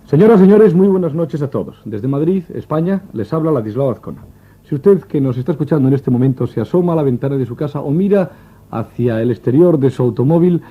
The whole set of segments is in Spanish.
Señoras y señores, muy buenas noches a todos. Desde Madrid, España, les habla Ladislao Azcona. Si usted que nos está escuchando en este momento se asoma a la ventana de su casa o mira hacia el exterior de su automóvil,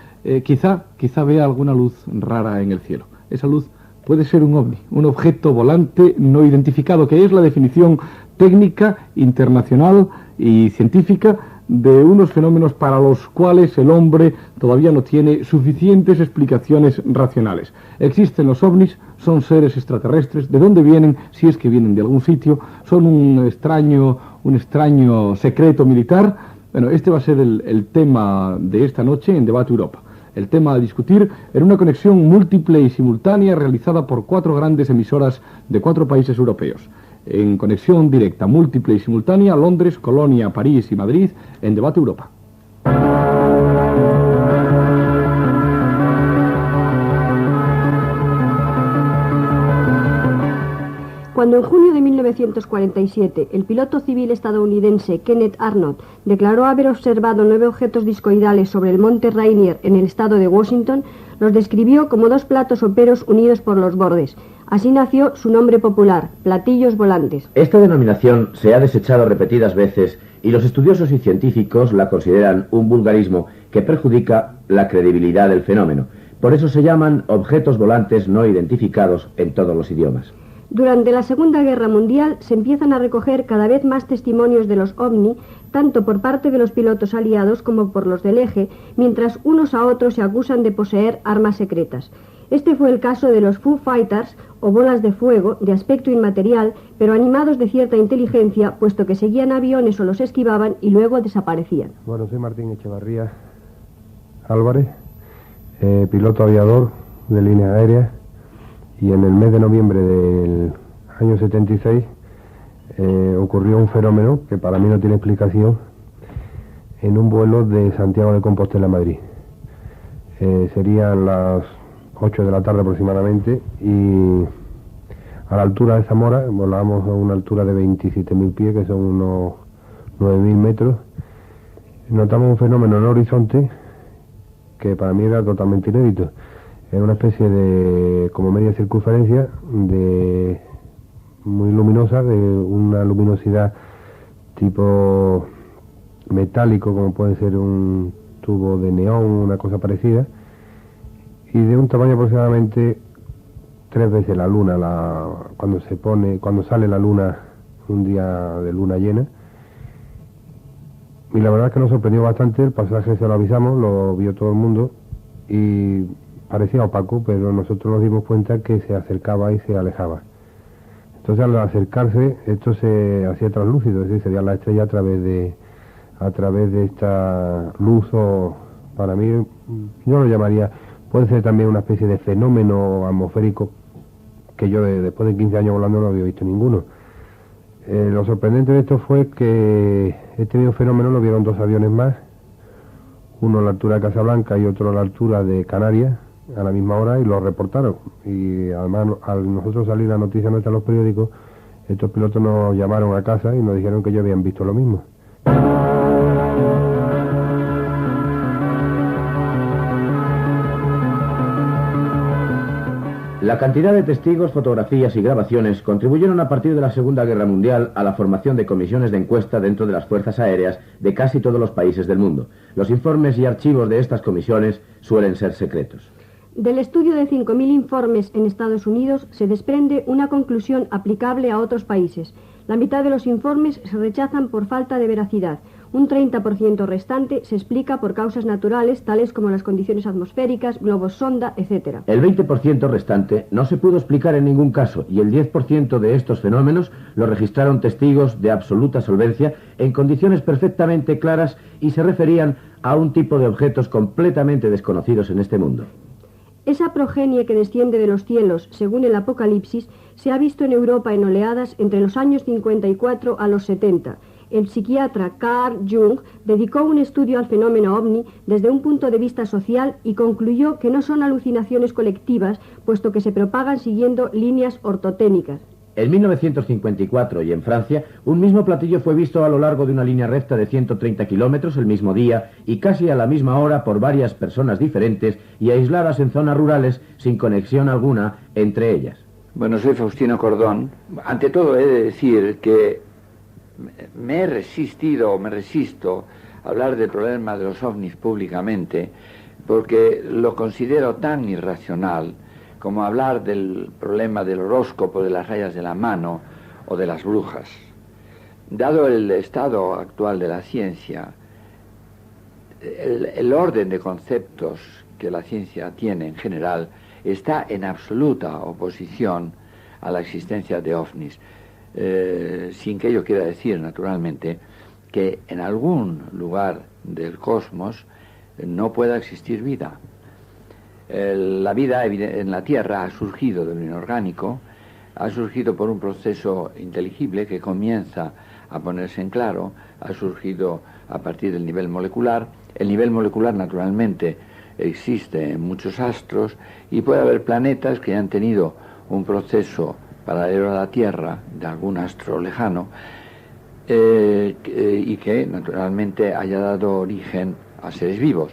quizá vea alguna luz rara en el cielo. Esa luz puede ser un ovni, un objeto volante no identificado, que es la definición técnica, internacional y científica de unos fenómenos para los cuales el hombre todavía no tiene suficientes explicaciones racionales. Existen los ovnis, son seres extraterrestres. ¿De dónde vienen? Si es que vienen de algún sitio. Son un extraño secreto militar. Bueno, este va a ser el tema de esta noche en Debate Europa. El tema a discutir en una conexión múltiple y simultánea realizada por 4 grandes emisoras de 4 países europeos. En conexión directa, múltiple y simultánea, Londres, Colonia, París y Madrid, en Debate Europa. Cuando en junio de 1947 el piloto civil estadounidense Kenneth Arnold declaró haber observado 9 objetos discoidales sobre el monte Rainier en el estado de Washington, los describió como 2 platos soperos unidos por los bordes. Así nació su nombre popular, platillos volantes. Esta denominación se ha desechado repetidas veces y los estudiosos y científicos la consideran un vulgarismo que perjudica la credibilidad del fenómeno. Por eso se llaman objetos volantes no identificados en todos los idiomas. Durante la Segunda Guerra Mundial se empiezan a recoger cada vez más testimonios de los ovni, tanto por parte de los pilotos aliados como por los del eje, mientras unos a otros se acusan de poseer armas secretas. Este fue el caso de los Foo Fighters, o bolas de fuego, de aspecto inmaterial, pero animados de cierta inteligencia, puesto que seguían aviones o los esquivaban y luego desaparecían. Bueno, soy Martín Echevarría Álvarez, piloto aviador de líneas aéreas, y en el mes de noviembre del año 76 ocurrió un fenómeno que para mí no tiene explicación en un vuelo de Santiago de Compostela a Madrid. Serían las 8 de la tarde aproximadamente y a la altura de Zamora, volábamos a una altura de 27.000 pies, que son unos 9.000 metros. Notamos un fenómeno en el horizonte que para mí era totalmente inédito. Era una especie de, como media circunferencia, muy luminosa, de una luminosidad tipo metálico, como puede ser un tubo de neón, una cosa parecida, y de un tamaño aproximadamente 3 veces la luna, cuando sale la luna un día de luna llena. Y la verdad es que nos sorprendió bastante. El pasaje se lo avisamos, lo vio todo el mundo y parecía opaco, pero nosotros nos dimos cuenta que se acercaba y se alejaba. Entonces al acercarse esto se hacía translúcido, es decir, sería la estrella a través de esta luz, o para mí yo lo llamaría, puede ser también una especie de fenómeno atmosférico que yo después de 15 años volando no había visto ninguno. Lo sorprendente de esto fue que este mismo fenómeno lo vieron 2 aviones más, uno a la altura de Casablanca y otro a la altura de Canarias, a la misma hora, y lo reportaron. Y además, al nosotros salir la noticia nuestra en los periódicos, estos pilotos nos llamaron a casa y nos dijeron que ellos habían visto lo mismo. La cantidad de testigos, fotografías y grabaciones contribuyeron a partir de la Segunda Guerra Mundial a la formación de comisiones de encuesta dentro de las fuerzas aéreas de casi todos los países del mundo. Los informes y archivos de estas comisiones suelen ser secretos. Del estudio de 5.000 informes en Estados Unidos se desprende una conclusión aplicable a otros países. La mitad de los informes se rechazan por falta de veracidad. Un 30% restante se explica por causas naturales, tales como las condiciones atmosféricas, globos sonda, etc. El 20% restante no se pudo explicar en ningún caso, y el 10% de estos fenómenos lo registraron testigos de absoluta solvencia en condiciones perfectamente claras y se referían a un tipo de objetos completamente desconocidos en este mundo. Esa progenie que desciende de los cielos, según el Apocalipsis, se ha visto en Europa en oleadas entre los años 54 a los 70. El psiquiatra Carl Jung dedicó un estudio al fenómeno ovni desde un punto de vista social y concluyó que no son alucinaciones colectivas, puesto que se propagan siguiendo líneas ortotécnicas. En 1954 y en Francia, un mismo platillo fue visto a lo largo de una línea recta de 130 kilómetros el mismo día y casi a la misma hora por varias personas diferentes y aisladas en zonas rurales sin conexión alguna entre ellas. Bueno, soy Faustino Cordón. Ante todo he de decir que me resisto a hablar del problema de los ovnis públicamente, porque lo considero tan irracional como hablar del problema del horóscopo, de las rayas de la mano o de las brujas. Dado el estado actual de la ciencia, el orden de conceptos que la ciencia tiene en general está en absoluta oposición a la existencia de ovnis, sin que ello quiera decir, naturalmente, que en algún lugar del cosmos no pueda existir vida. La vida en la Tierra ha surgido del inorgánico, ha surgido por un proceso inteligible que comienza a ponerse en claro, ha surgido a partir del nivel molecular. El nivel molecular, naturalmente, existe en muchos astros y puede haber planetas que han tenido un proceso paralelo a la Tierra, de algún astro lejano, y que, naturalmente, haya dado origen a seres vivos.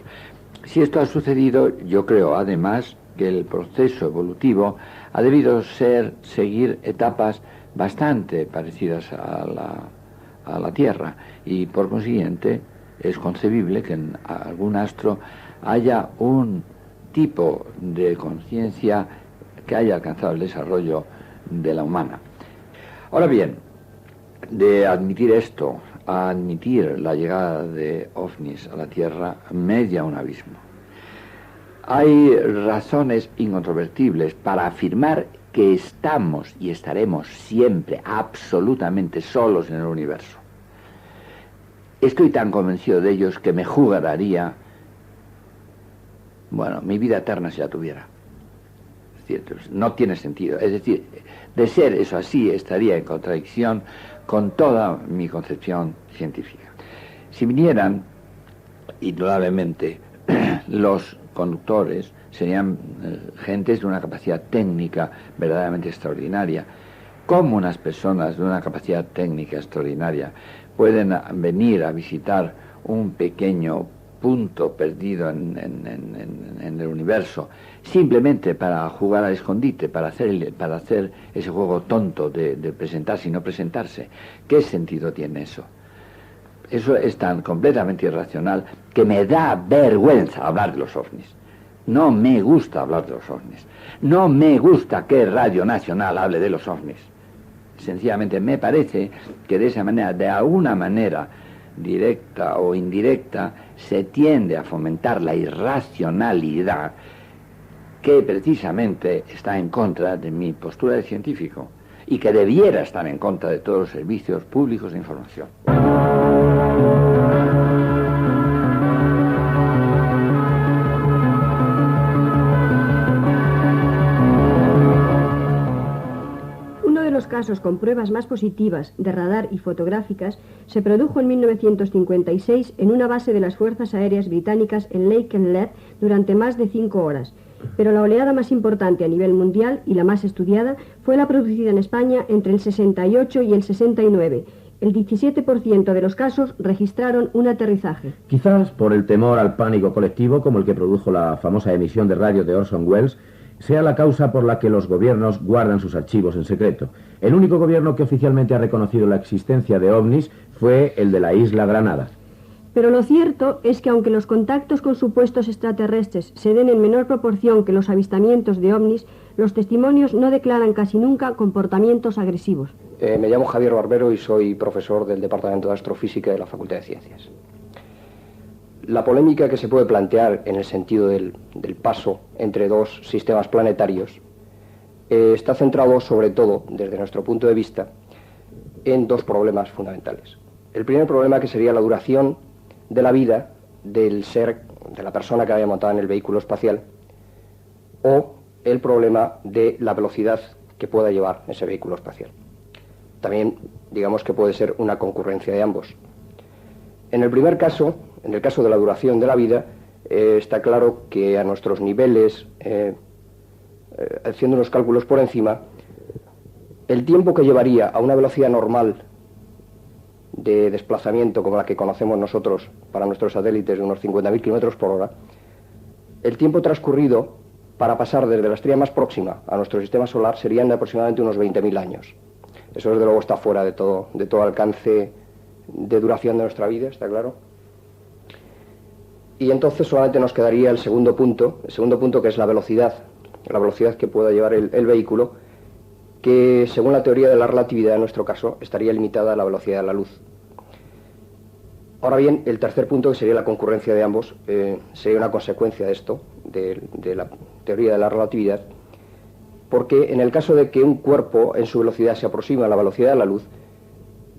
Si esto ha sucedido, yo creo, además, que el proceso evolutivo ha debido seguir etapas bastante parecidas a la Tierra, y por consiguiente es concebible que en algún astro haya un tipo de conciencia que haya alcanzado el desarrollo de la humana. Ahora bien, de admitir esto a admitir la llegada de ovnis a la Tierra, media un abismo. Hay razones incontrovertibles para afirmar que estamos y estaremos siempre absolutamente solos en el universo. Estoy tan convencido de ellos que me jugaría, bueno, mi vida eterna si la tuviera. Es cierto, no tiene sentido. Es decir, de ser eso así, estaría en contradicción con toda mi concepción científica. Si vinieran, indudablemente, los conductores serían gentes de una capacidad técnica verdaderamente extraordinaria. ¿Cómo unas personas de una capacidad técnica extraordinaria pueden venir a visitar un pequeño punto perdido en el universo simplemente para jugar al escondite, para hacer ese juego tonto de presentarse y no presentarse? ¿Qué sentido tiene eso? Eso es tan completamente irracional que me da vergüenza hablar de los ovnis. No me gusta hablar de los ovnis. No me gusta que Radio Nacional hable de los ovnis. Sencillamente me parece que de esa manera, de alguna manera directa o indirecta, se tiende a fomentar la irracionalidad que precisamente está en contra de mi postura de científico y que debiera estar en contra de todos los servicios públicos de información. Los casos con pruebas más positivas de radar y fotográficas se produjo en 1956 en una base de las Fuerzas Aéreas Británicas en Lakenheath durante más de 5 horas. Pero la oleada más importante a nivel mundial y la más estudiada fue la producida en España entre el 68 y el 69. El 17% de los casos registraron un aterrizaje. Quizás por el temor al pánico colectivo, como el que produjo la famosa emisión de radio de Orson Welles, sea la causa por la que los gobiernos guardan sus archivos en secreto. El único gobierno que oficialmente ha reconocido la existencia de ovnis fue el de la isla Granada. Pero lo cierto es que aunque los contactos con supuestos extraterrestres se den en menor proporción que los avistamientos de ovnis, los testimonios no declaran casi nunca comportamientos agresivos. Me llamo Javier Barbero y soy profesor del Departamento de Astrofísica de la Facultad de Ciencias. La polémica que se puede plantear en el sentido del paso entre dos sistemas planetarios está centrado sobre todo, desde nuestro punto de vista, en dos problemas fundamentales. El primer problema, que sería la duración de la vida del ser, de la persona que había montado en el vehículo espacial, o el problema de la velocidad que pueda llevar ese vehículo espacial. También, digamos que puede ser una concurrencia de ambos. En el primer caso, en el caso de la duración de la vida, está claro que a nuestros niveles, haciendo unos cálculos por encima, el tiempo que llevaría a una velocidad normal de desplazamiento como la que conocemos nosotros para nuestros satélites de unos 50.000 kilómetros por hora, el tiempo transcurrido para pasar desde la estrella más próxima a nuestro sistema solar serían de aproximadamente unos 20.000 años. Eso desde luego está fuera de todo alcance de duración de nuestra vida, está claro. Y entonces solamente nos quedaría el segundo punto que es la velocidad que pueda llevar el vehículo, que según la teoría de la relatividad en nuestro caso estaría limitada a la velocidad de la luz. Ahora bien, el tercer punto, que sería la concurrencia de ambos, sería una consecuencia de esto, de la teoría de la relatividad, porque en el caso de que un cuerpo en su velocidad se aproxime a la velocidad de la luz,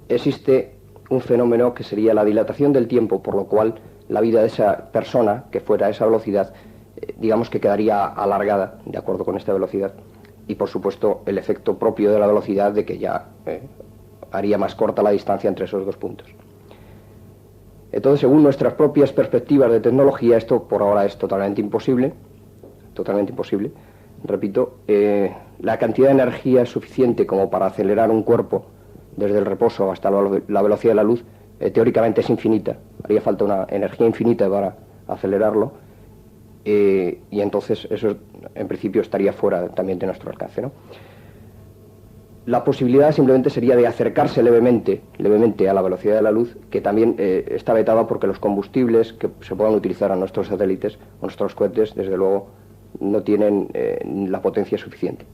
existe un fenómeno que sería la dilatación del tiempo, por lo cual la vida de esa persona que fuera a esa velocidad, digamos que quedaría alargada de acuerdo con esta velocidad, y por supuesto el efecto propio de la velocidad de que ya haría más corta la distancia entre esos dos puntos. Entonces, según nuestras propias perspectivas de tecnología, esto por ahora es totalmente imposible, repito, la cantidad de energía suficiente como para acelerar un cuerpo desde el reposo hasta la velocidad de la luz, teóricamente es infinita, haría falta una energía infinita para acelerarlo, y entonces eso en principio estaría fuera también de nuestro alcance, ¿no? La posibilidad simplemente sería de acercarse levemente a la velocidad de la luz, que también está vetada porque los combustibles que se puedan utilizar a nuestros satélites o nuestros cohetes, desde luego, no tienen la potencia suficiente.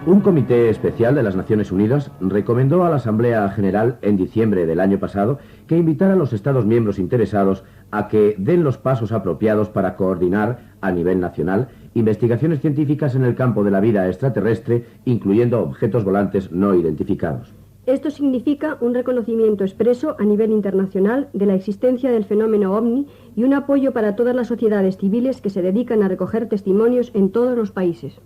Un comité especial de las Naciones Unidas recomendó a la Asamblea General en diciembre del año pasado que invitara a los Estados miembros interesados a que den los pasos apropiados para coordinar a nivel nacional investigaciones científicas en el campo de la vida extraterrestre, incluyendo objetos volantes no identificados. Esto significa un reconocimiento expreso a nivel internacional de la existencia del fenómeno OVNI y un apoyo para todas las sociedades civiles que se dedican a recoger testimonios en todos los países.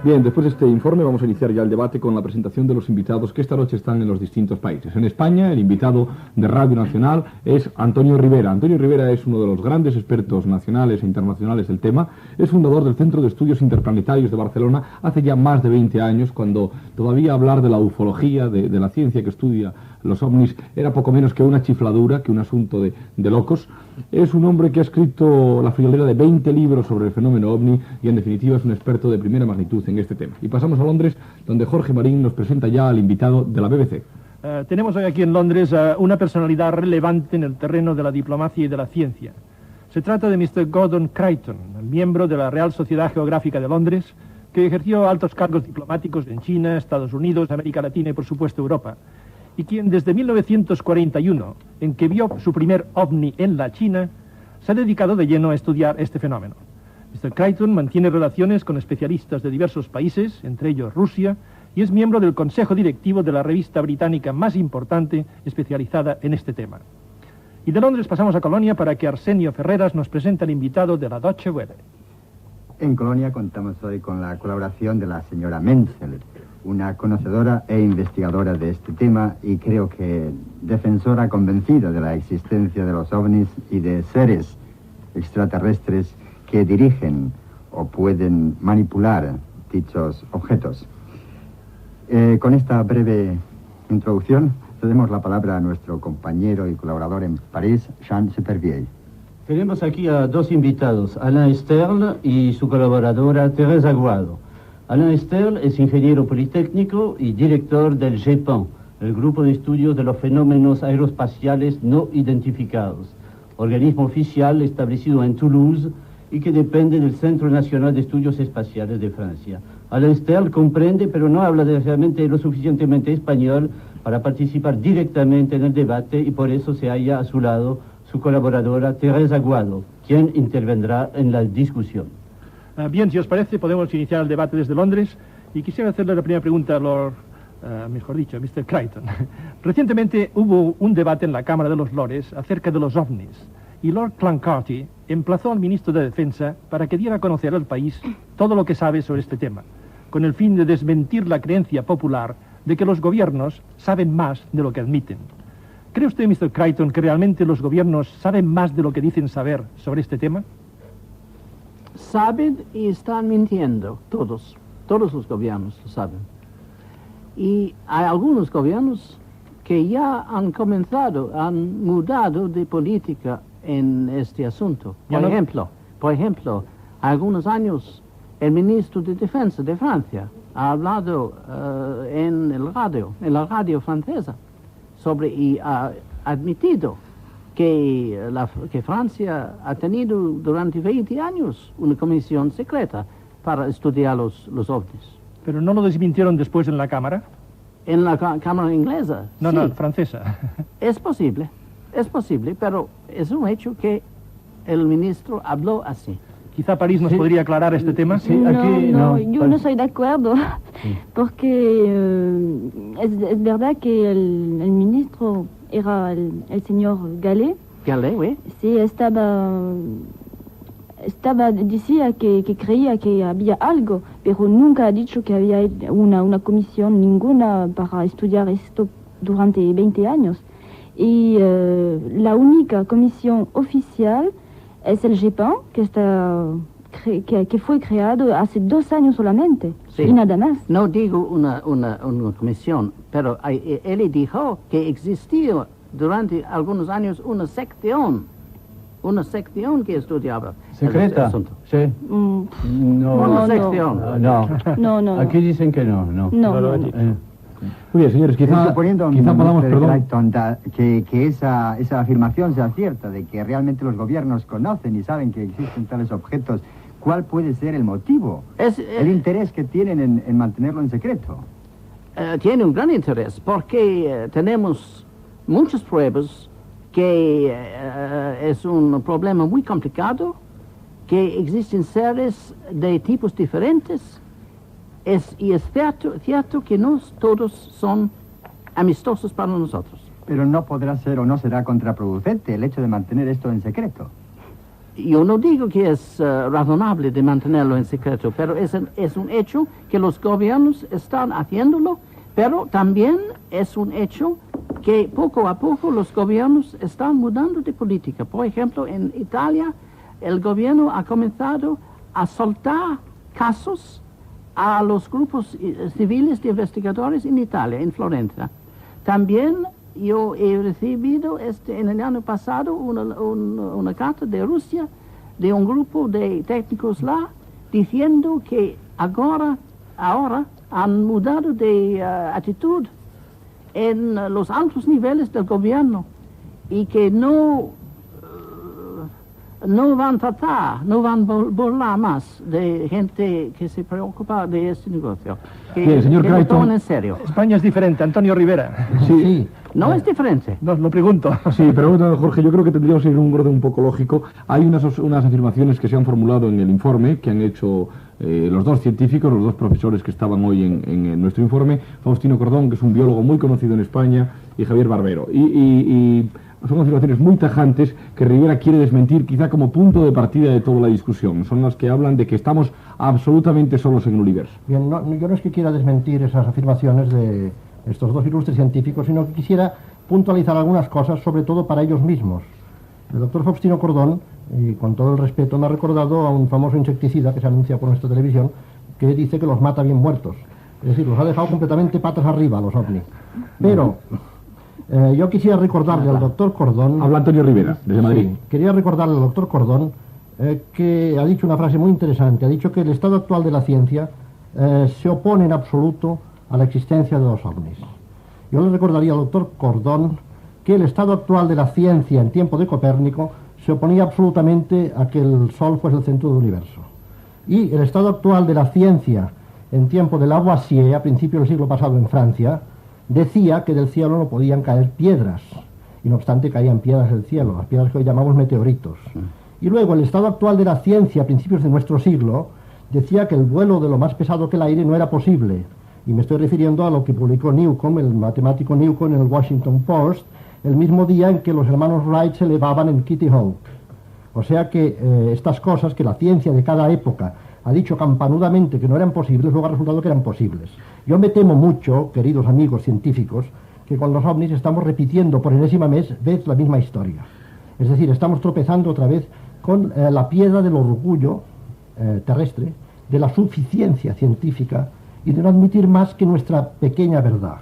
Bien, después de este informe vamos a iniciar ya el debate con la presentación de los invitados que esta noche están en los distintos países. En España, el invitado de Radio Nacional es Antonio Rivera. Antonio Rivera es uno de los grandes expertos nacionales e internacionales del tema. Es fundador del Centro de Estudios Interplanetarios de Barcelona hace ya más de 20 años, cuando todavía hablar de la ufología, de la ciencia que estudia los ovnis, era poco menos que una chifladura, que un asunto de locos. Es un hombre que ha escrito la friolera de 20 libros sobre el fenómeno ovni y, en definitiva, es un experto de primera magnitud en este tema. Y pasamos a Londres, donde Jorge Marín nos presenta ya al invitado de la BBC. Tenemos hoy aquí en Londres una personalidad relevante en el terreno de la diplomacia y de la ciencia. Se trata de Mr. Gordon Creighton, miembro de la Real Sociedad Geográfica de Londres, que ejerció altos cargos diplomáticos en China, Estados Unidos, América Latina y, por supuesto, Europa, y quien desde 1941, en que vio su primer ovni en la China, se ha dedicado de lleno a estudiar este fenómeno. Mr. Creighton mantiene relaciones con especialistas de diversos países, entre ellos Rusia, y es miembro del consejo directivo de la revista británica más importante especializada en este tema. Y de Londres pasamos a Colonia para que Arsenio Ferreras nos presente al invitado de la Deutsche Welle. En Colonia contamos hoy con la colaboración de la señora Menzel, una conocedora e investigadora de este tema y creo que defensora convencida de la existencia de los ovnis y de seres extraterrestres que dirigen o pueden manipular dichos objetos. Con esta breve introducción, cedemos la palabra a nuestro compañero y colaborador en París, Jean Supervielle. Tenemos aquí a dos invitados, Alain Sterl y su colaboradora Teresa Aguado. Alain Sterl es ingeniero politécnico y director del GEPAN, el Grupo de Estudios de los Fenómenos Aeroespaciales No Identificados, organismo oficial establecido en Toulouse y que depende del Centro Nacional de Estudios Espaciales de Francia. Alain Sterl comprende, pero no habla desgraciadamente lo suficientemente español para participar directamente en el debate y por eso se halla a su lado su colaboradora Teresa Aguado, quien intervendrá en la discusión. Bien, si os parece, podemos iniciar el debate desde Londres y quisiera hacerle la primera pregunta a Mr. Creighton. Recientemente hubo un debate en la Cámara de los Lores acerca de los ovnis y Lord Clancarty emplazó al ministro de Defensa para que diera a conocer al país todo lo que sabe sobre este tema, con el fin de desmentir la creencia popular de que los gobiernos saben más de lo que admiten. ¿Cree usted, Mr. Creighton, que realmente los gobiernos saben más de lo que dicen saber sobre este tema? saben y están mintiendo, todos los gobiernos lo saben. Y hay algunos gobiernos que ya han comenzado, han mudado de política en este asunto. Por ejemplo, algunos años el ministro de Defensa de Francia ha hablado en la radio francesa, y ha admitido que Francia ha tenido durante 20 años una comisión secreta para estudiar los ovnis. ¿Pero no lo desmintieron después en la Cámara? En la Cámara inglesa. No, sí. no, francesa. Es posible, pero es un hecho que el ministro habló así. Quizá París nos podría aclarar este tema. Sí, aquí yo no estoy de acuerdo, porque es verdad que el ministro era el señor Gallet. Gallet, oui. Sí, decía que creía que había algo, pero nunca ha dicho que había una comisión ninguna para estudiar esto durante 20 años. Y la única comisión oficial es el GEPAN, que fue creado hace 2 años solamente, sí. Y nada más. No digo una comisión, pero él dijo que existía durante algunos años una sección que estudiaba ¿secreta? el asunto. Sí. Una sección. No. Aquí dicen que no. Muy bien, señores, quizá podamos, Crichton, que esa afirmación sea cierta, de que realmente los gobiernos conocen y saben que existen tales objetos. ¿Cuál puede ser el motivo? El interés que tienen en mantenerlo en secreto. Tiene un gran interés, porque tenemos muchas pruebas que es un problema muy complicado, que existen seres de tipos diferentes. Y es cierto que no todos son amistosos para nosotros. Pero no podrá ser o no será contraproducente el hecho de mantener esto en secreto. Yo no digo que es razonable de mantenerlo en secreto, pero es un hecho que los gobiernos están haciéndolo, pero también es un hecho que poco a poco los gobiernos están mudando de política. Por ejemplo, en Italia, el gobierno ha comenzado a soltar casos a los grupos civiles de investigadores en Italia, en Florencia. También yo he recibido en el año pasado una carta de Rusia, de un grupo de técnicos diciendo que ahora han mudado de actitud en los altos niveles del gobierno y que no van a burlar más de gente que se preocupa de este negocio. Bien, señor que Crichton. lo toman en serio. España es diferente, Antonio Rivera. Sí. No es diferente. No, lo pregunto. Sí, pero Jorge, yo creo que tendríamos que ir en un orden un poco lógico. Hay unas afirmaciones que se han formulado en el informe, que han hecho los 2 científicos, los 2 profesores que estaban hoy en nuestro informe, Faustino Cordón, que es un biólogo muy conocido en España, y Javier Barbero. Y son afirmaciones muy tajantes que Rivera quiere desmentir quizá como punto de partida de toda la discusión. Son las que hablan de que estamos absolutamente solos en el universo. Bien, yo no es que quiera desmentir esas afirmaciones de estos 2 ilustres científicos, sino que quisiera puntualizar algunas cosas, sobre todo para ellos mismos. El doctor Faustino Cordón, y con todo el respeto, me ha recordado a un famoso insecticida que se anuncia por nuestra televisión, que dice que los mata bien muertos. Es decir, los ha dejado completamente patas arriba a los ovnis. Pero yo quisiera recordarle al doctor Cordón... Habla Antonio Rivera, desde Madrid. Sí, quería recordarle al doctor Cordón que ha dicho una frase muy interesante. Ha dicho que el estado actual de la ciencia se opone en absoluto a la existencia de los ovnis. Yo le recordaría al doctor Cordón que el estado actual de la ciencia en tiempo de Copérnico se oponía absolutamente a que el Sol fuese el centro del universo. Y el estado actual de la ciencia en tiempo de Lavoisier, a principios del siglo pasado en Francia, decía que del cielo no podían caer piedras, y no obstante caían piedras del cielo, las piedras que hoy llamamos meteoritos. Y luego el estado actual de la ciencia a principios de nuestro siglo decía que el vuelo de lo más pesado que el aire no era posible, y me estoy refiriendo a lo que publicó Newcomb, el matemático Newcomb, en el Washington Post, el mismo día en que los hermanos Wright se elevaban en Kitty Hawk. O sea que estas cosas que la ciencia de cada época ha dicho campanudamente que no eran posibles, luego ha resultado que eran posibles. Yo me temo mucho, queridos amigos científicos, que con los ovnis estamos repitiendo por enésima vez la misma historia. Es decir, estamos tropezando otra vez con la piedra del orgullo terrestre, de la suficiencia científica y de no admitir más que nuestra pequeña verdad.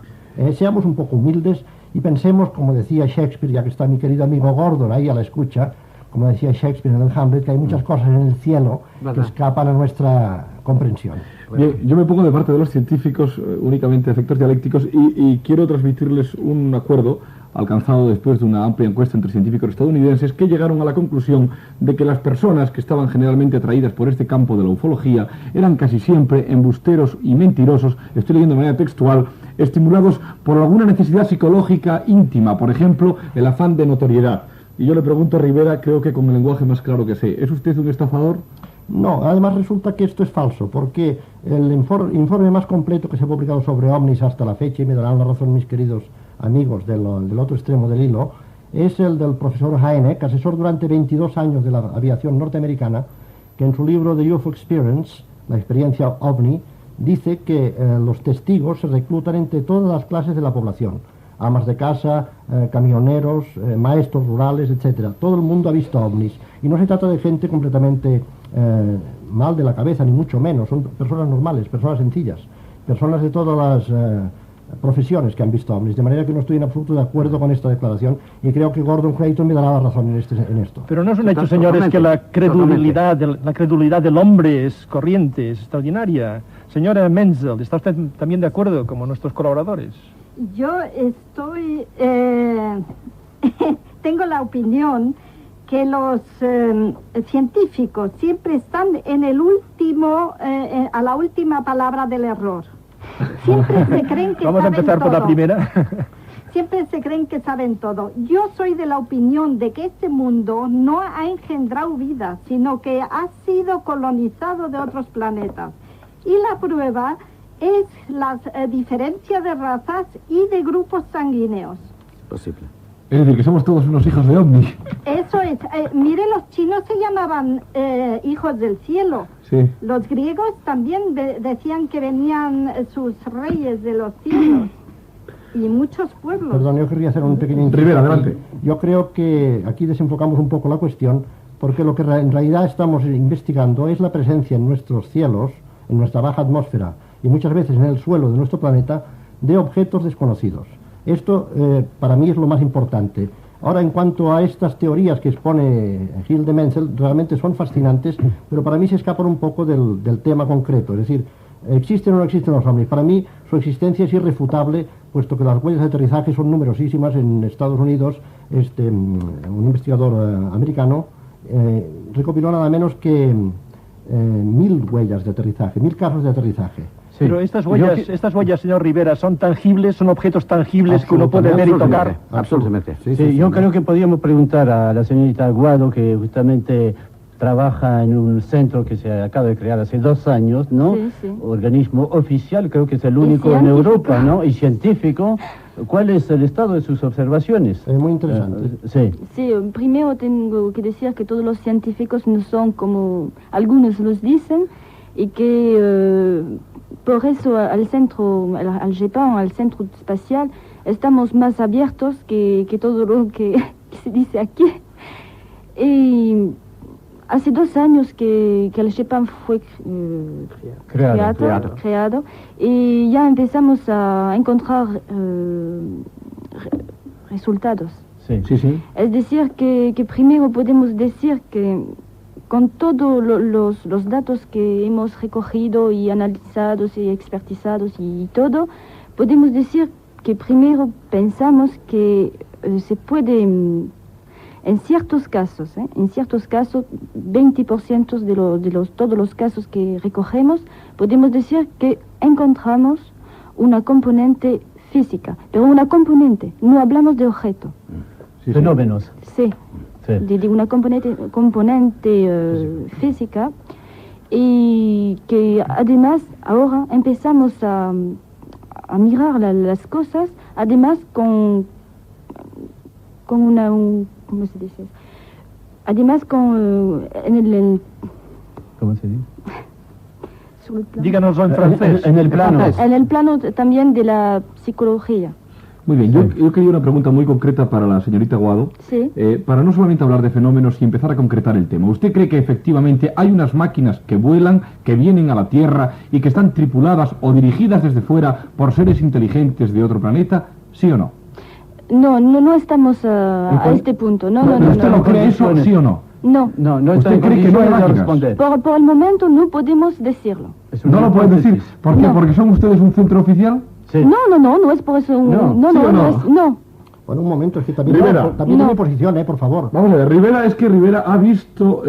Seamos un poco humildes y pensemos, como decía Shakespeare, ya que está mi querido amigo Gordon ahí a la escucha, como decía Shakespeare en el Hamlet, que hay muchas cosas en el cielo que escapan a nuestra comprensión. Bien, yo me pongo de parte de los científicos únicamente efectos dialécticos y quiero transmitirles un acuerdo alcanzado después de una amplia encuesta entre científicos estadounidenses que llegaron a la conclusión de que las personas que estaban generalmente atraídas por este campo de la ufología eran casi siempre embusteros y mentirosos, estoy leyendo de manera textual, estimulados por alguna necesidad psicológica íntima, por ejemplo, el afán de notoriedad. Y yo le pregunto a Rivera, creo que con el lenguaje más claro que sé, ¿es usted un estafador? No, además resulta que esto es falso, porque el informe más completo que se ha publicado sobre ovnis hasta la fecha, y me darán la razón mis queridos amigos del otro extremo del hilo, es el del profesor Hynek, asesor durante 22 años de la aviación norteamericana, que en su libro The UFO Experience, la experiencia ovni, dice que los testigos se reclutan entre todas las clases de la población, amas de casa, camioneros, maestros rurales, etcétera. Todo el mundo ha visto ovnis, y no se trata de gente completamente mal de la cabeza, ni mucho menos, son personas normales, personas sencillas, personas de todas las profesiones que han visto ovnis, de manera que no estoy en absoluto de acuerdo con esta declaración y creo que Gordon Creighton me dará la razón en esto. Pero no es un hecho, señores, que la credulidad del hombre es corriente, es extraordinaria. Señora Menzel, ¿está usted también de acuerdo como nuestros colaboradores? Yo estoy... tengo la opinión que los científicos siempre están en el último, a la última palabra del error. Siempre se creen que Vamos a empezar todo. por la primera. Siempre se creen que saben todo. Yo soy de la opinión de que este mundo no ha engendrado vida, sino que ha sido colonizado de otros planetas. Y la prueba es la diferencia de razas y de grupos sanguíneos. Posible. Es decir, que somos todos unos hijos de ovni. Eso es. Mire, los chinos se llamaban hijos del cielo. Sí. Los griegos también decían que venían sus reyes de los cielos. Y muchos pueblos. Perdón, yo querría hacer un pequeño... Rivera, adelante. Yo creo que aquí desenfocamos un poco la cuestión, porque lo que en realidad estamos investigando es la presencia en nuestros cielos, en nuestra baja atmósfera, y muchas veces en el suelo de nuestro planeta, de objetos desconocidos. Esto para mí es lo más importante. Ahora, en cuanto a estas teorías que expone Gil de Menzel, realmente son fascinantes, pero para mí se escapan un poco del tema concreto. Es decir, ¿existen o no existen los ovnis? Para mí su existencia es irrefutable, puesto que las huellas de aterrizaje son numerosísimas. En Estados Unidos, un investigador americano recopiló nada menos que 1000 huellas de aterrizaje, 1000 casos de aterrizaje. Sí. Pero estas huellas, señor Rivera, ¿son tangibles, son objetos tangibles que uno puede ver y tocar? Absolutamente. Sí, yo creo que podríamos preguntar a la señorita Aguado, que justamente trabaja en un centro que se acaba de crear hace 2 años, ¿no? Sí, sí. Organismo oficial, creo que es el único en Europa, ¿no? Y científico. ¿Cuál es el estado de sus observaciones? Es muy interesante. Sí. Sí, primero tengo que decir que todos los científicos no son como algunos los dicen y que por eso al GEPAN, al centro espacial, estamos más abiertos que todo lo que se dice aquí. Y hace 2 años que el GEPAN fue creado y ya empezamos a encontrar resultados. Sí. Es decir, que primero podemos decir que con todos los datos que hemos recogido y analizados y expertizados y todo, podemos decir que primero pensamos que se puede, en ciertos casos, 20% de todos los casos que recogemos, podemos decir que encontramos una componente física, pero una componente, no hablamos de objeto. Fenómenos. Sí. De una componente física, y que además ahora empezamos a mirar las cosas, además con una... ¿Cómo se dice? Además con... ¿Cómo se dice? Díganoslo en francés. En el plano. En el plano también de la psicología. Muy bien, yo quería una pregunta muy concreta para la señorita Aguado, Sí. Para no solamente hablar de fenómenos y empezar a concretar el tema. ¿Usted cree que efectivamente hay unas máquinas que vuelan, que vienen a la Tierra y que están tripuladas o dirigidas desde fuera por seres inteligentes de otro planeta? ¿Sí o no? No estamos a este punto. No. ¿Usted lo cree eso, sí o no? No. No ¿Usted cree que no hay máquinas? Por el momento no podemos decirlo. ¿No lo pueden decir? ¿Por qué? No. ¿Porque son ustedes un centro oficial? Sí. No es por eso. No. Bueno, un momento, es que también Rivera. también es mi posición, por favor. Vamos a ver, Rivera ha visto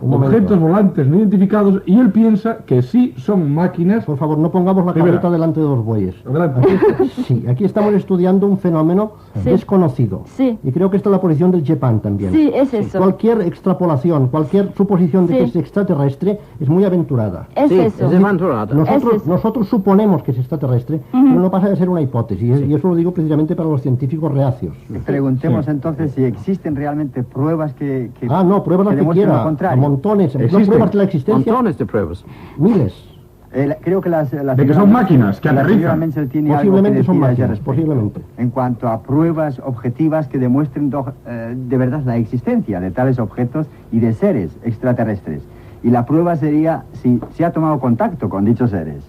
objetos volantes no identificados y él piensa que sí son máquinas. Por favor, no pongamos la Rivera. carreta delante de los bueyes. Adelante. Sí, aquí estamos estudiando un fenómeno Sí. desconocido. Sí. Y creo que esta es la posición del JEPAN también. Sí, es eso. Cualquier extrapolación, cualquier suposición de Sí. que es extraterrestre es muy aventurada. Es eso. Nosotros suponemos que es extraterrestre, pero no pasa de ser una hipótesis. Y eso lo digo precisamente para los científicos reacios. Preguntemos entonces si existen realmente pruebas que No, pruebas las que demuestren lo quiera, a contrario. montones. No Existen pruebas de la existencia. Montones de pruebas. Miles. Creo que la De que son máquinas, que la señora aterrizan. Menzel tiene Posiblemente algo que son decir a ese máquinas, respecto. posiblemente. En cuanto a pruebas objetivas que demuestren de verdad la existencia de tales objetos y de seres extraterrestres. Y la prueba sería si se ha tomado contacto con dichos seres.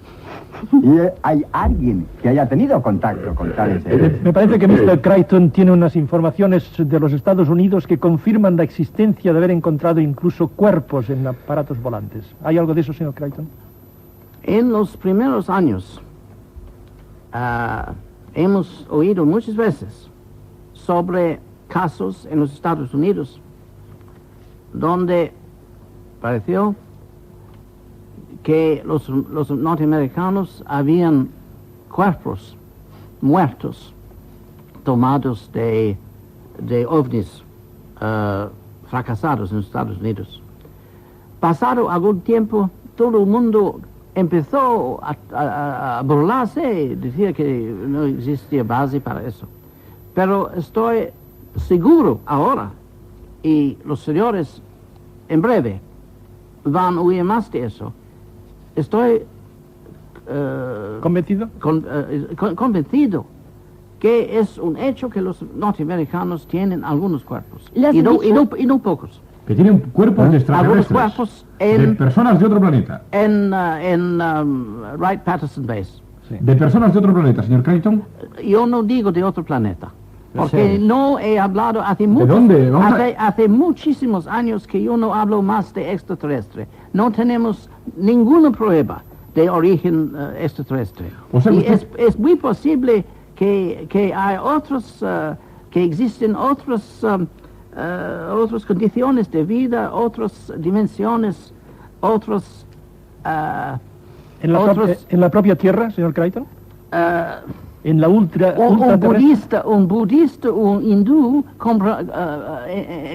Y hay alguien que haya tenido contacto con tales seres. Me parece que Mr. Crichton tiene unas informaciones de los Estados Unidos que confirman la existencia de haber encontrado incluso cuerpos en aparatos volantes. ¿Hay algo de eso, señor Crichton? En los primeros años hemos oído muchas veces sobre casos en los Estados Unidos donde pareció que los norteamericanos habían cuerpos muertos tomados de ovnis fracasados en los Estados Unidos. Pasado algún tiempo, todo el mundo empezó a burlarse, decía que no existía base para eso. Pero estoy seguro ahora, y los señores en breve van a oír más de eso. Estoy ¿Convencido? Convencido que es un hecho que los norteamericanos tienen algunos cuerpos. ¿Les Y has dicho? no pocos. Que tienen cuerpos de Algunos extraterrestres. cuerpos De personas de otro planeta. en Wright-Patterson Base. De personas de otro planeta, señor Crichton. Yo no digo de otro planeta, porque Sí. no he hablado hace ¿De mucho. dónde? Vamos a- Hace muchísimos años que yo no hablo más de extraterrestre. No tenemos ninguna prueba de origen extraterrestre. O sea, y usted- es muy posible que hay otros, que existen otras condiciones de vida, otras dimensiones, otros... ¿En la propia Tierra, señor Crichton? En la ultraterrestre. Un budista, un hindú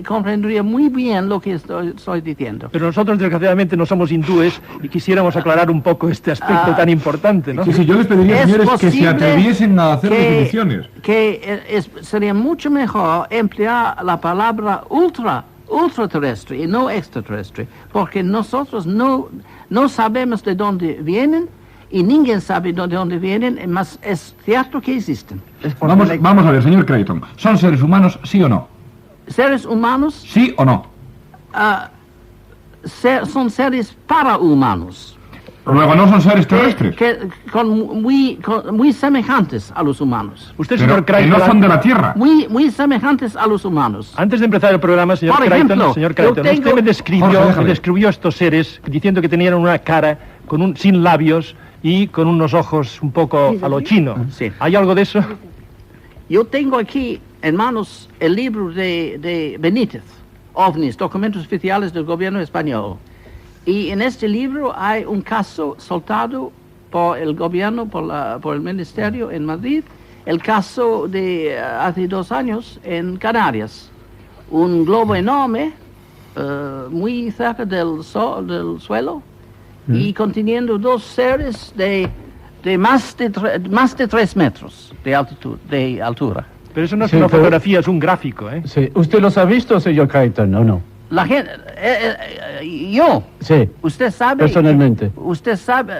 comprendería muy bien lo que estoy diciendo. Pero nosotros, desgraciadamente, no somos hindúes y quisiéramos aclarar un poco este aspecto tan importante, ¿no? Sí, yo les pediría, Es señores, que se posible atreviesen a hacer que- definiciones. Sería mucho mejor emplear la palabra ultraterrestre y no extraterrestre, porque nosotros no sabemos de dónde vienen y ninguém sabe de dónde vienen, mas es cierto que existen. Vamos a ver, señor Crichton. ¿Son seres humanos, sí o no? Seres humanos ¿Sí o no? son seres parahumanos. Luego no son seres terrestres. Muy semejantes a los humanos. Usted, Pero señor que Crichton, no son de la Tierra. Muy semejantes a los humanos. antes de empezar el programa, señor Por Crichton, ejemplo, señor yo Crichton, tengo- usted me Jorge, déjame. describió estos seres diciendo que tenían una cara sin labios y con unos ojos un poco a lo chino. Sí. ¿Hay algo de eso? Yo tengo aquí en manos el libro de Benítez, OVNIs, documentos oficiales del gobierno español. Y en este libro hay un caso soltado por el gobierno, por el ministerio en Madrid, el caso de hace 2 años en Canarias. Un globo enorme, muy cerca del suelo, y conteniendo 2 seres de más de 3 metros de altura. Pero eso no es Sí, una pero- fotografía, es un gráfico, ¿eh? Sí. ¿Usted los ha visto, señor Crichton, o no? La gente, yo, Sí, usted sabe, personalmente. usted sabe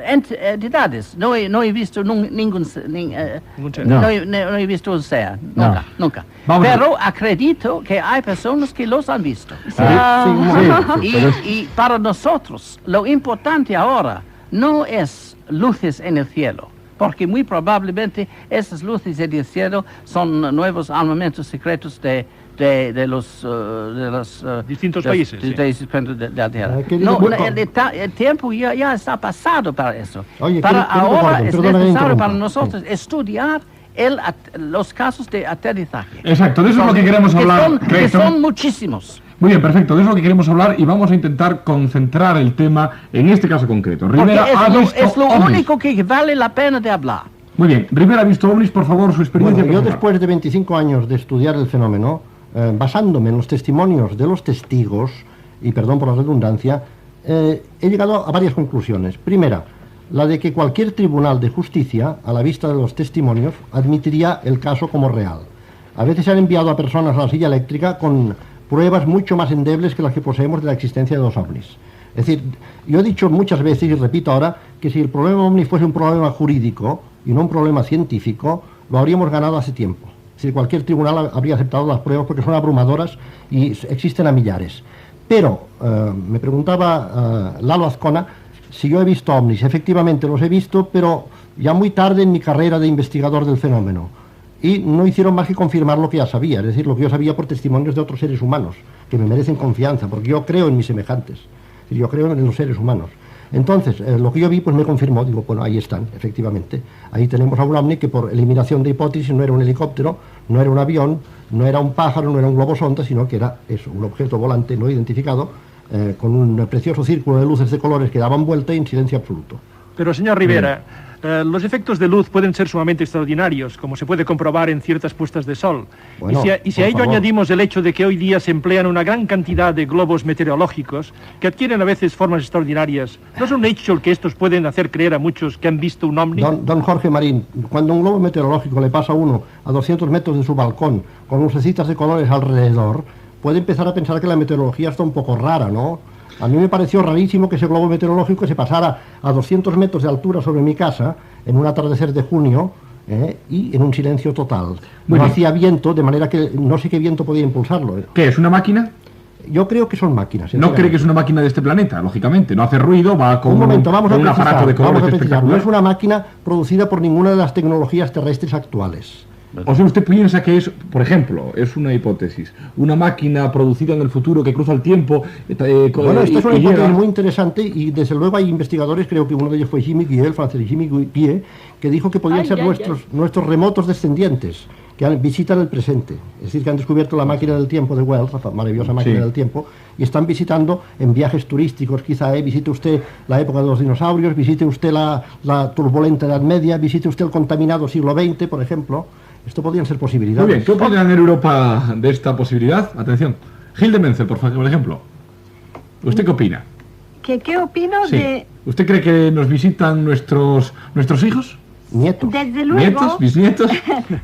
entidades. No he visto ningún No. no he visto un SEA, No. nunca. Vamos a ver. Pero acredito que hay personas que los han visto. Sí, Y para nosotros lo importante ahora no es luces en el cielo, porque muy probablemente esas luces en el cielo son nuevos armamentos secretos de los Distintos países, sí. de la Tierra. querido No, Gordon. el tiempo ya está pasado para eso. Oye, Para querido ahora Gordon, es perdona que necesario interrumpa. para nosotros estudiar los casos de aterrizaje. Exacto, de eso es lo que queremos hablar, Que Clayton. son muchísimos. Muy bien, perfecto, de eso es lo que queremos hablar y vamos a intentar concentrar el tema en este caso concreto. Porque Rivera ha visto es lo ovnis. único que vale la pena de hablar. Muy bien, Rivera ha visto ovnis, por favor, su experiencia. Bueno, yo personal. después de 25 años de estudiar el fenómeno, basándome en los testimonios de los testigos, y perdón por la redundancia, he llegado a varias conclusiones. Primera, la de que cualquier tribunal de justicia, a la vista de los testimonios, admitiría el caso como real. A veces se han enviado a personas a la silla eléctrica con pruebas mucho más endebles que las que poseemos de la existencia de los ovnis. Es decir, yo he dicho muchas veces, y repito ahora, que si el problema ovni fuese un problema jurídico y no un problema científico, lo habríamos ganado hace tiempo. Es decir, cualquier tribunal habría aceptado las pruebas porque son abrumadoras y existen a millares. Pero, me preguntaba Lalo Azcona si yo he visto ovnis. Efectivamente los he visto, pero ya muy tarde en mi carrera de investigador del fenómeno. Y no hicieron más que confirmar lo que ya sabía, es decir, lo que yo sabía por testimonios de otros seres humanos, que me merecen confianza, porque yo creo en mis semejantes, es decir, yo creo en los seres humanos. Entonces, lo que yo vi, pues me confirmó, digo, bueno, ahí están, efectivamente. Ahí tenemos a un ovni que por eliminación de hipótesis no era un helicóptero, no era un avión, no era un pájaro, no era un globo sonda, sino que era eso, un objeto volante no identificado, con un precioso círculo de luces de colores que daban vuelta y en silencio absoluto. Pero, señor Rivera, los efectos de luz pueden ser sumamente extraordinarios, como se puede comprobar en ciertas puestas de sol. Bueno, y si a por ello favor. añadimos el hecho de que hoy día se emplean una gran cantidad de globos meteorológicos que adquieren a veces formas extraordinarias, ¿no es un hecho el que estos pueden hacer creer a muchos que han visto un ovni? Don Jorge Marín, cuando un globo meteorológico le pasa a uno a 200 metros de su balcón con lucecitas de colores alrededor, puede empezar a pensar que la meteorología está un poco rara, ¿no? A mí me pareció rarísimo que ese globo meteorológico se pasara a 200 metros de altura sobre mi casa en un atardecer de junio y en un silencio total. Muy No bien. hacía viento, de manera que no sé qué viento podía impulsarlo. ¿Qué es una máquina? Yo creo que son máquinas. No cree que es una máquina de este planeta, lógicamente. No hace ruido, va con Un momento, vamos a con un aparato precisar, de colores vamos a precisar. No espectacular. es una máquina producida por ninguna de las tecnologías terrestres actuales. O sea, usted piensa que es, por ejemplo, es una hipótesis, una máquina producida en el futuro que cruza el tiempo. Bueno, esta es una y hipótesis llega- muy interesante y desde luego hay investigadores, creo que uno de ellos fue Jimmy Guillet, el francés Jimmy Guillet, que dijo que podían ser nuestros remotos descendientes, que visitan el presente. Es decir, que han descubierto la máquina del tiempo de Wells, la maravillosa máquina Sí. del tiempo, y están visitando en viajes turísticos, quizá, visite usted la época de los dinosaurios, visite usted la turbulenta Edad Media, visite usted el contaminado siglo XX, por ejemplo. Esto podrían ser posibilidades. Muy bien, ¿qué opinan en Europa de esta posibilidad? Atención. Hilde Menzel, por ejemplo. ¿Usted qué opina? ¿Qué opino Sí. de...? ¿Usted cree que nos visitan nuestros hijos? Nietos. Desde luego... ¿Nietos? ¿Bisnietos?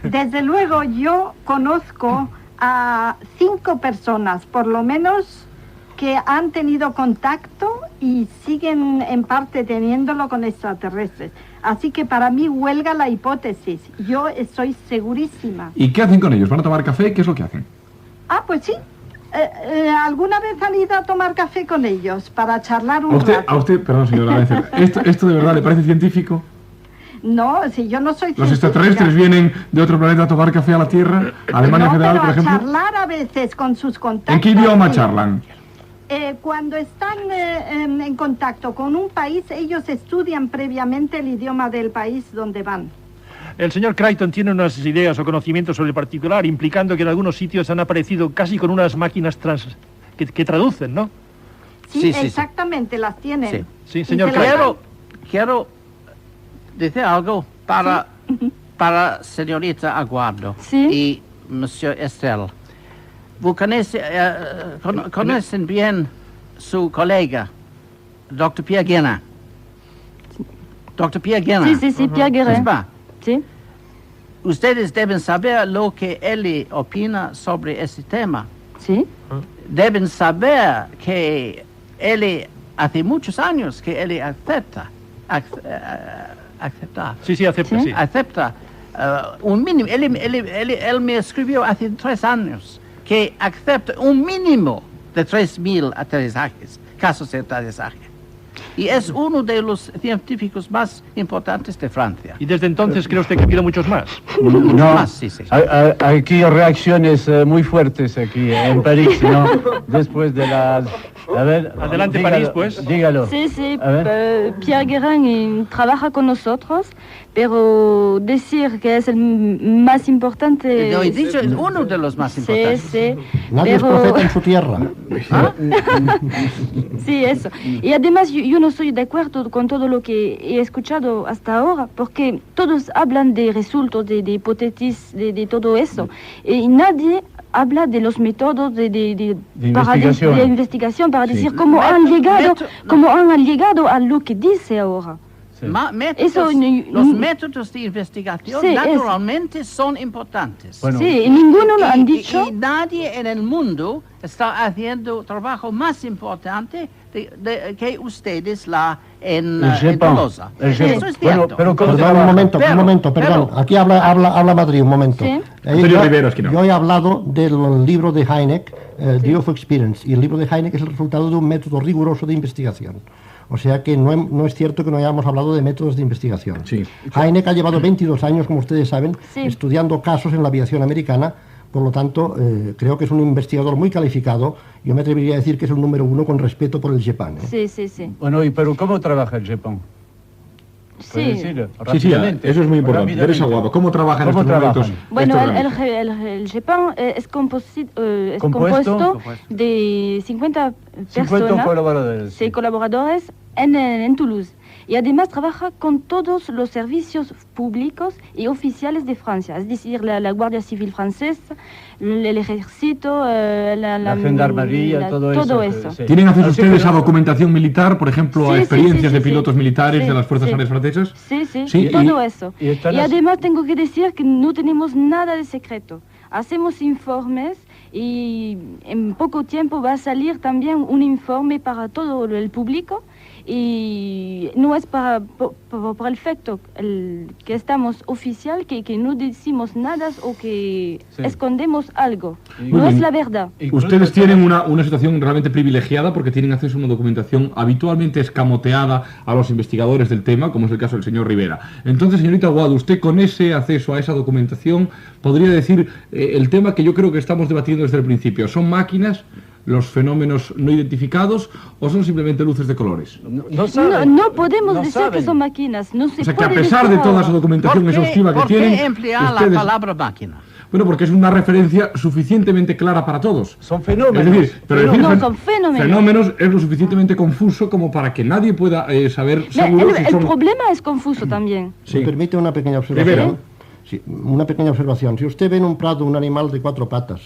Desde luego yo conozco a 5 personas, por lo menos, que han tenido contacto y siguen en parte teniéndolo con extraterrestres. Así que para mí huelga la hipótesis. Yo estoy segurísima. ¿Y qué hacen con ellos? ¿Van a tomar café? ¿Qué es lo que hacen? Ah, pues sí. ¿Alguna vez han ido a tomar café con ellos para charlar un A usted, rato? perdón, señora Menzel, ¿esto de verdad le parece científico? No, si yo no soy ¿Los científica. extraterrestres vienen de otro planeta a tomar café a la Tierra? ¿Alemania No, Federal, pero por a ejemplo? charlar a veces con sus contactos. ¿En qué idioma sí. charlan? Cuando están en contacto con un país, ellos estudian previamente el idioma del país donde van. El señor Creighton tiene unas ideas o conocimientos sobre el particular, implicando que en algunos sitios han aparecido casi con unas máquinas que traducen, ¿no? Sí, exactamente, las tienen. Sí. Sí, Y señor se las Creighton. Quiero decir algo para señorita Aguado y monsieur Estelle. ¿Vous conocen bien su colega, Dr. Pierre Guérin? Dr. Pierre Guérin. Sí, Pierre Guérin. ¿Es va? Sí. Ustedes deben saber lo que él opina sobre ese tema. Sí. deben saber que él hace muchos años que él acepta. Sí, sí, acepta, sí. Acepta un mínimo. Él me escribió hace 3 años que acepta un mínimo de 3.000 aterrizajes, casos de aterrizaje. Y es uno de los científicos más importantes de Francia. ¿Y desde entonces cree usted que ha habido muchos más? No, más, sí, sí. Aquí reacciones muy fuertes aquí en París, ¿no? Después de las... A ver, adelante, dígalo, París, pues. Dígalo. Sí, sí, Pierre Guérin trabaja con nosotros, pero decir que es el más importante... Lo he dicho, es uno de los más importantes. Sí, sí. Nadie es profeta en su tierra. Sí, eso. Y además yo no estoy de acuerdo con todo lo que he escuchado hasta ahora, porque todos hablan de resultados, de hipótesis, de todo eso, y nadie habla de los métodos de investigación para decir cómo han llegado a lo que dice ahora. Los métodos de investigación naturalmente son importantes. Bueno. Sí, y ninguno lo han dicho. Y nadie en el mundo está haciendo trabajo más importante que ustedes en Tolosa. Eso es cierto. Pero un momento, perdón. Aquí habla Madrid, un momento. ¿Sí? Yo he hablado del libro de Hynek, The of Experience, y el libro de Hynek es el resultado de un método riguroso de investigación. O sea que no es cierto que no hayamos hablado de métodos de investigación. Sí. Hynek ha llevado 22 años, como ustedes saben, estudiando casos en la aviación americana. Por lo tanto, creo que es un investigador muy calificado. Yo me atrevería a decir que es el número 1 con respeto por el JEPAN. Sí, sí, sí. Bueno, pero ¿cómo trabaja el JEPAN? Sí. Sí, eso es muy importante. Eres aguado. ¿Cómo trabajan estos momentos? Bueno, el JEPAN es compuesto de 50 personas, colaboradores, colaboradores en Toulouse. Y además trabaja con todos los servicios públicos y oficiales de Francia, es decir, la Guardia Civil francesa, el ejército, la gendarmería, todo eso. Sí. ¿Tienen acceso ustedes a documentación militar, por ejemplo, a experiencias de pilotos militares de las Fuerzas Aéreas francesas? Sí, todo eso. Y además tengo que decir que no tenemos nada de secreto. Hacemos informes y en poco tiempo va a salir también un informe para todo el público. Y no es por el efecto que estamos oficial, que no decimos nada o que escondemos algo. No es la verdad. Ustedes tienen una situación realmente privilegiada porque tienen acceso a una documentación habitualmente escamoteada a los investigadores del tema, como es el caso del señor Rivera. Entonces, señorita Aguado, usted con ese acceso a esa documentación podría decir el tema que yo creo que estamos debatiendo desde el principio. ¿Son máquinas los fenómenos no identificados o son simplemente luces de colores? No podemos decir que son máquinas. No se o sea, que a pesar de toda esa documentación exhaustiva que tienen... ¿Por qué emplear la palabra máquina? Bueno, porque es una referencia suficientemente clara para todos. Son fenómenos. Es decir, pero son fenómenos. Fenómenos es lo suficientemente confuso como para que nadie pueda saber seguro si son... El problema es confuso también. ¿Me permite una pequeña observación? Sí, una pequeña observación. Si usted ve en un prado un animal de 4 patas,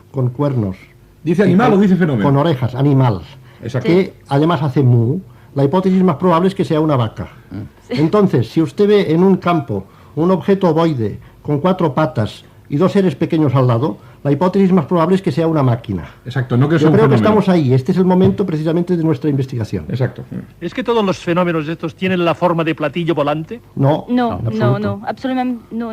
con cuernos... ¿Dice animal o dice fenómeno? Con orejas, animal. Exacto. Que además hace mu, la hipótesis más probable es que sea una vaca. Entonces, si usted ve en un campo un objeto ovoide con 4 patas y 2 seres pequeños al lado, la hipótesis más probable es que sea una máquina. Exacto, no que sea Yo un creo fenómeno. que estamos ahí. Este es el momento precisamente de nuestra investigación. Exacto. ¿Es que todos los fenómenos estos tienen la forma de platillo volante? No, absolutamente no.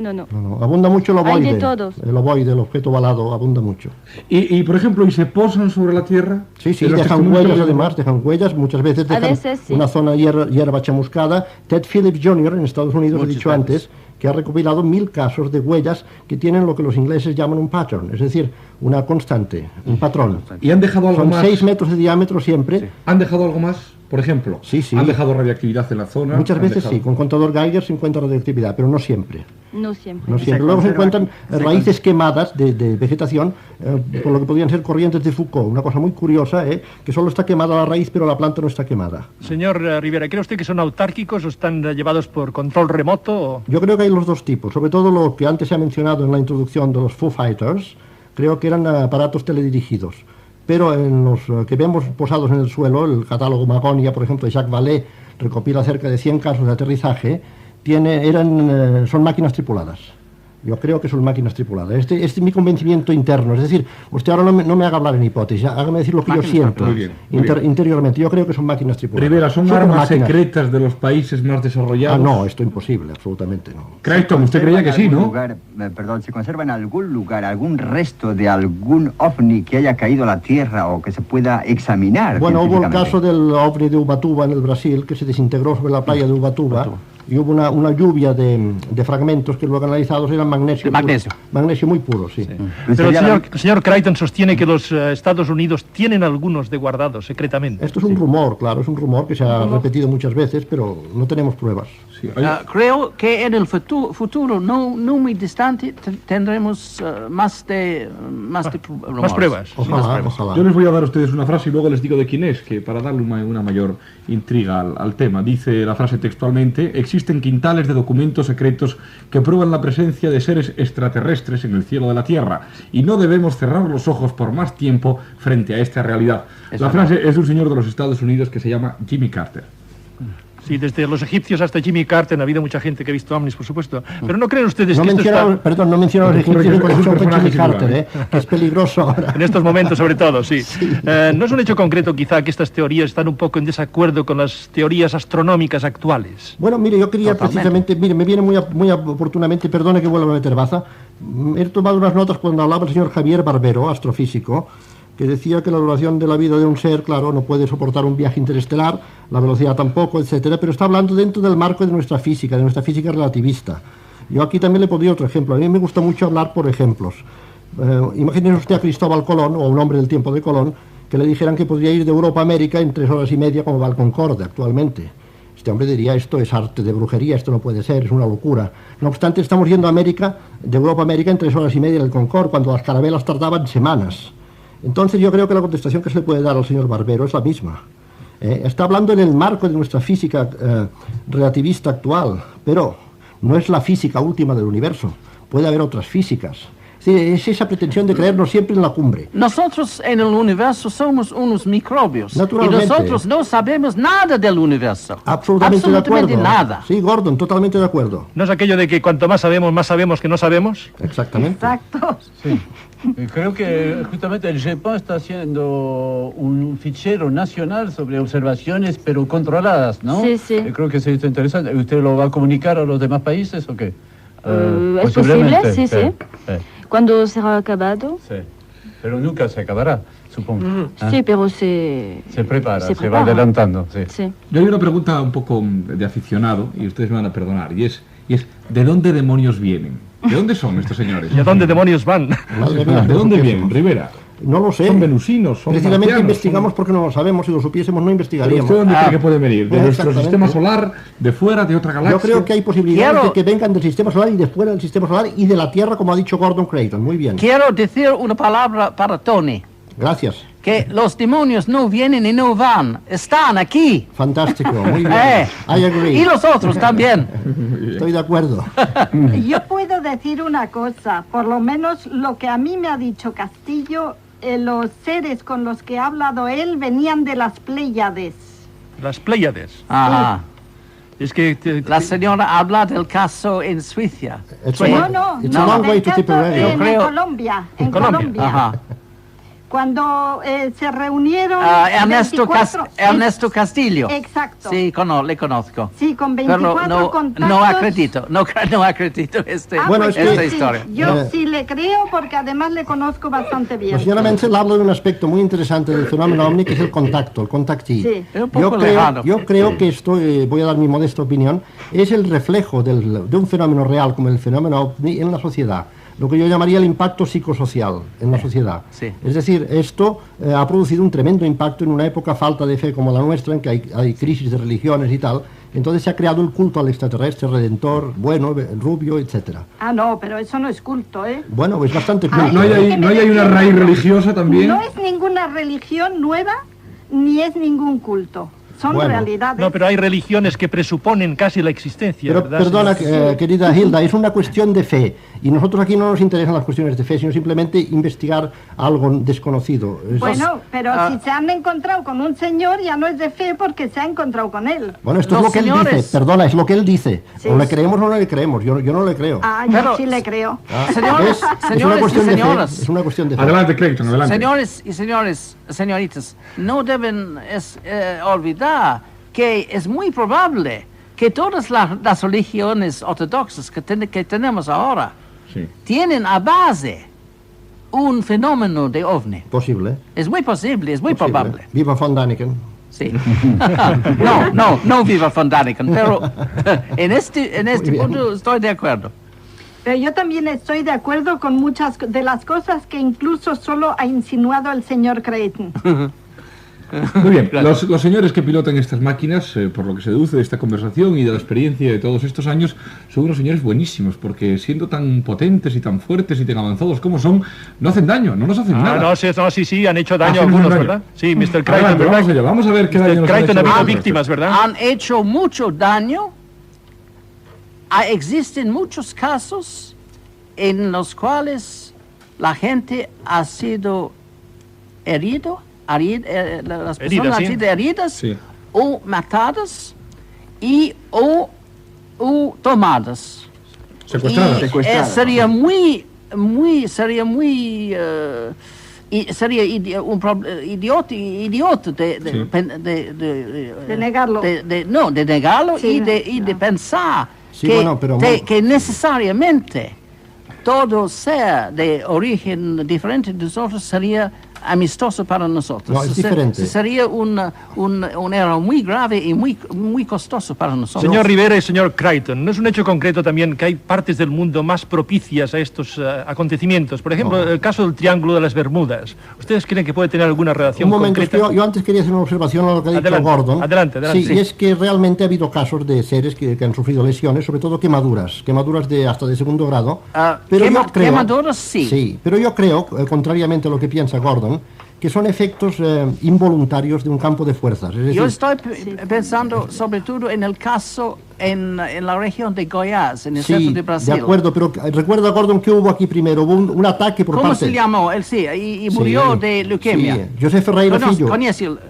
Abunda mucho el ovoide. Hay de todos. El ovoide, el objeto ovalado, abunda mucho. Y por ejemplo, ¿y se posan sobre la Tierra? Sí, dejan huellas además, dejan huellas, muchas veces dejan una zona hierba chamuscada. Ted Phillips Jr. en Estados Unidos, he dicho antes, que ha recopilado 1000 casos de huellas que tienen lo que los ingleses llaman un pattern, es decir, una constante, un patrón. ¿Y han dejado algo más? Son 6 metros de diámetro siempre. Sí. ¿Han dejado algo más? Por ejemplo, ¿han dejado radioactividad en la zona? Muchas veces sí, con contador Geiger se encuentra radioactividad, pero no siempre. No siempre. Luego se encuentran raíces quemadas de vegetación, por lo que podrían ser corrientes de Foucault. Una cosa muy curiosa, que solo está quemada la raíz, pero la planta no está quemada. Señor Rivera, ¿cree usted que son autárquicos o están llevados por control remoto? O... Yo creo que hay los dos tipos, sobre todo lo que antes se ha mencionado en la introducción de los Foo Fighters, creo que eran aparatos teledirigidos. Pero en los que vemos posados en el suelo, el catálogo Magonia, por ejemplo, de Jacques Vallée, recopila cerca de 100 casos de aterrizaje, son máquinas tripuladas. Yo creo que son máquinas tripuladas. Este es mi convencimiento interno. Es decir, usted ahora no me haga hablar en hipótesis, hágame decir lo que yo siento interiormente. Yo creo que son máquinas tripuladas. Rivera, ¿son armas secretas de los países más desarrollados? No, esto es imposible, absolutamente no. Creighton, usted creía que sí, ¿no? Perdón, ¿se conserva en algún lugar algún resto de algún ovni que haya caído a la Tierra o que se pueda examinar? Bueno, hubo el caso del ovni de Ubatuba en el Brasil, que se desintegró sobre la playa de Ubatuba. Y hubo una lluvia de fragmentos que luego analizados eran magnesio. Magnesio muy puro, sí. Pero el señor Creighton sostiene que los Estados Unidos tienen algunos de guardados secretamente. Esto es un rumor, claro, es un rumor que se ha repetido muchas veces, pero no tenemos pruebas. Creo que en el futuro no muy distante tendremos más pruebas. Ojalá. Yo les voy a dar a ustedes una frase y luego les digo de quién es, que para darle una mayor intriga al tema. Dice la frase textualmente: existen quintales de documentos secretos que prueban la presencia de seres extraterrestres en el cielo de la Tierra y no debemos cerrar los ojos por más tiempo frente a esta realidad. La frase es de un señor de los Estados Unidos que se llama Jimmy Carter. Sí, desde los egipcios hasta Jimmy Carter ha habido mucha gente que ha visto ovnis, por supuesto. Pero ¿no creen ustedes que esto está...? Perdón, no menciono a los egipcios con Jimmy Carter, que es peligroso ahora. En estos momentos, sobre todo, sí. ¿No es un hecho concreto, quizá, que estas teorías están un poco en desacuerdo con las teorías astronómicas actuales? Bueno, mire, yo quería precisamente... Mire, me viene muy oportunamente, perdone que vuelva a meter baza, he tomado unas notas cuando hablaba el señor Javier Barbero, astrofísico, que decía que la duración de la vida de un ser, claro, no puede soportar un viaje interestelar, la velocidad tampoco, etcétera, pero está hablando dentro del marco de nuestra física relativista. Yo aquí también le pondría otro ejemplo. A mí me gusta mucho hablar por ejemplos. Imagínese usted a Cristóbal Colón, o a un hombre del tiempo de Colón, que le dijeran que podría ir de Europa a América en 3 horas y media como va el Concorde actualmente. Este hombre diría, esto es arte de brujería, esto no puede ser, es una locura. No obstante, estamos yendo a América, de Europa a América en 3 horas y media en el Concorde, cuando las carabelas tardaban semanas. Entonces yo creo que la contestación que se le puede dar al señor Barbero es la misma. Está hablando en el marco de nuestra física relativista actual, pero no es la física última del universo. Puede haber otras físicas. Sí, es esa pretensión de creernos siempre en la cumbre. Nosotros en el universo somos unos microbios. Naturalmente. Y nosotros no sabemos nada del universo. Absolutamente de acuerdo. Nada. Sí, Gordon, totalmente de acuerdo. ¿No es aquello de que cuanto más sabemos que no sabemos? Exactamente. Exacto. Sí. Creo que justamente el GEPAN está haciendo un fichero nacional sobre observaciones, pero controladas, ¿no? Sí, sí. Creo que es interesante. ¿Usted lo va a comunicar a los demás países o qué? ¿Es posible? Sí, sí. ¿Cuándo será acabado? Sí, pero nunca se acabará, supongo. Sí, pero se prepara, se va adelantando. Sí. Sí. Yo hay una pregunta un poco de aficionado, y ustedes me van a perdonar, y es ¿de dónde demonios vienen? ¿De dónde son estos señores? ¿Y a dónde demonios van? ¿De dónde vienen, Rivera? No lo sé. Son venusinos, son precisamente marcianos, investigamos porque no lo sabemos. Si lo supiésemos no investigaríamos. ¿Pero usted dónde cree que pueden venir? ¿De nuestro sistema solar? ¿De fuera? ¿De otra galaxia? Yo creo que hay posibilidades de que vengan del sistema solar y de fuera del sistema solar y de la Tierra, como ha dicho Gordon Creighton. Muy bien. Quiero decir una palabra para Tony. Gracias. Que los demonios no vienen y no van, están aquí. Fantástico, muy bien. I agree. Y los otros también. Estoy de acuerdo. Yo puedo decir una cosa, por lo menos lo que a mí me ha dicho Castillo, los seres con los que ha hablado él venían de las Pléyades. Las Pléyades. Ajá. Es que la señora habla del caso en Suiza. En Colombia. En Colombia. Ajá. Cuando se reunieron... Ernesto Castillo. Exacto. Sí, le conozco. Sí, con 24 contactos. No acredito esta historia. Yo sí le creo porque además le conozco bastante bien. La señora Menzel habla de un aspecto muy interesante del fenómeno ovni, que es el contacto, el contactí. Sí. Yo creo que esto, voy a dar mi modesta opinión, es el reflejo de un fenómeno real como el fenómeno ovni en la sociedad. Lo que yo llamaría el impacto psicosocial en la sociedad. Sí. Es decir, esto ha producido un tremendo impacto en una época falta de fe como la nuestra, en que hay crisis de religiones y tal. Entonces se ha creado el culto al extraterrestre, redentor, bueno, rubio, etcétera. No, pero eso no es culto, ¿eh? Bueno, es bastante culto. ¿No hay una raíz religiosa también? No es ninguna religión nueva, ni es ningún culto. son realidades. No, pero hay religiones que presuponen casi la existencia, Pero, ¿verdad? perdona, querida Hilda, es una cuestión de fe. Y nosotros aquí no nos interesan las cuestiones de fe, sino simplemente investigar algo desconocido. Bueno, pero si se han encontrado con un señor, ya no es de fe porque se ha encontrado con él. Bueno, esto es lo que él dice, perdona, es lo que él dice. Sí, o le creemos o no le creemos, yo no le creo. Yo sí le creo. Señores, es una cuestión de fe, señoras. es una cuestión de fe. Adelante, Clayton, adelante. Señores y señoritas, no deben olvidar que es muy probable que todas las religiones ortodoxas que tenemos ahora tienen a base un fenómeno de ovni. Posible. Es muy posible, es muy probable. Viva von Däniken. Sí. no viva von Däniken, pero en este punto estoy de acuerdo. Pero yo también estoy de acuerdo con muchas de las cosas que incluso solo ha insinuado el señor Creighton. Muy bien, los señores que pilotan estas máquinas, por lo que se deduce de esta conversación y de la experiencia de todos estos años, son unos señores buenísimos, porque siendo tan potentes y tan fuertes y tan avanzados como son, no hacen daño, no nos hacen nada. Sí, han hecho daño a algunos, ¿verdad? Sí, Mr. Creighton, ¿verdad? Vamos a ver qué daño nos Creighton han hecho. ha habido víctimas, ¿verdad? Han hecho mucho daño. Existen muchos casos en los cuales la gente ha sido las personas han sido heridas o matadas o tomadas. Secuestradas. Sería un idiota de negarlo. De negarlo y de pensar que necesariamente todo ser de origen diferente de nosotros sería amistoso para nosotros. No, es diferente. Sería un error muy grave y muy costoso para nosotros. Señor Rivera y señor Creighton, ¿no es un hecho concreto también que hay partes del mundo más propicias a estos acontecimientos? Por ejemplo, el caso del Triángulo de las Bermudas. ¿Ustedes creen que puede tener alguna relación concreta? Yo antes quería hacer una observación a lo que ha dicho Gordon. Adelante. Sí, y es que realmente ha habido casos de seres que han sufrido lesiones, sobre todo quemaduras hasta de segundo grado. Pero yo creo, quemaduras, sí. Sí, pero yo creo, contrariamente a lo que piensa Gordon, que son efectos involuntarios de un campo de fuerzas. Es decir, yo estoy pensando sobre todo en el caso en la región de Goiás, en el centro de Brasil. De acuerdo, pero recuerda, Gordon, que hubo aquí primero, hubo un ataque por parte... ¿Cómo se llamó? Él y murió de leucemia. Sí, José Ferreira Filho.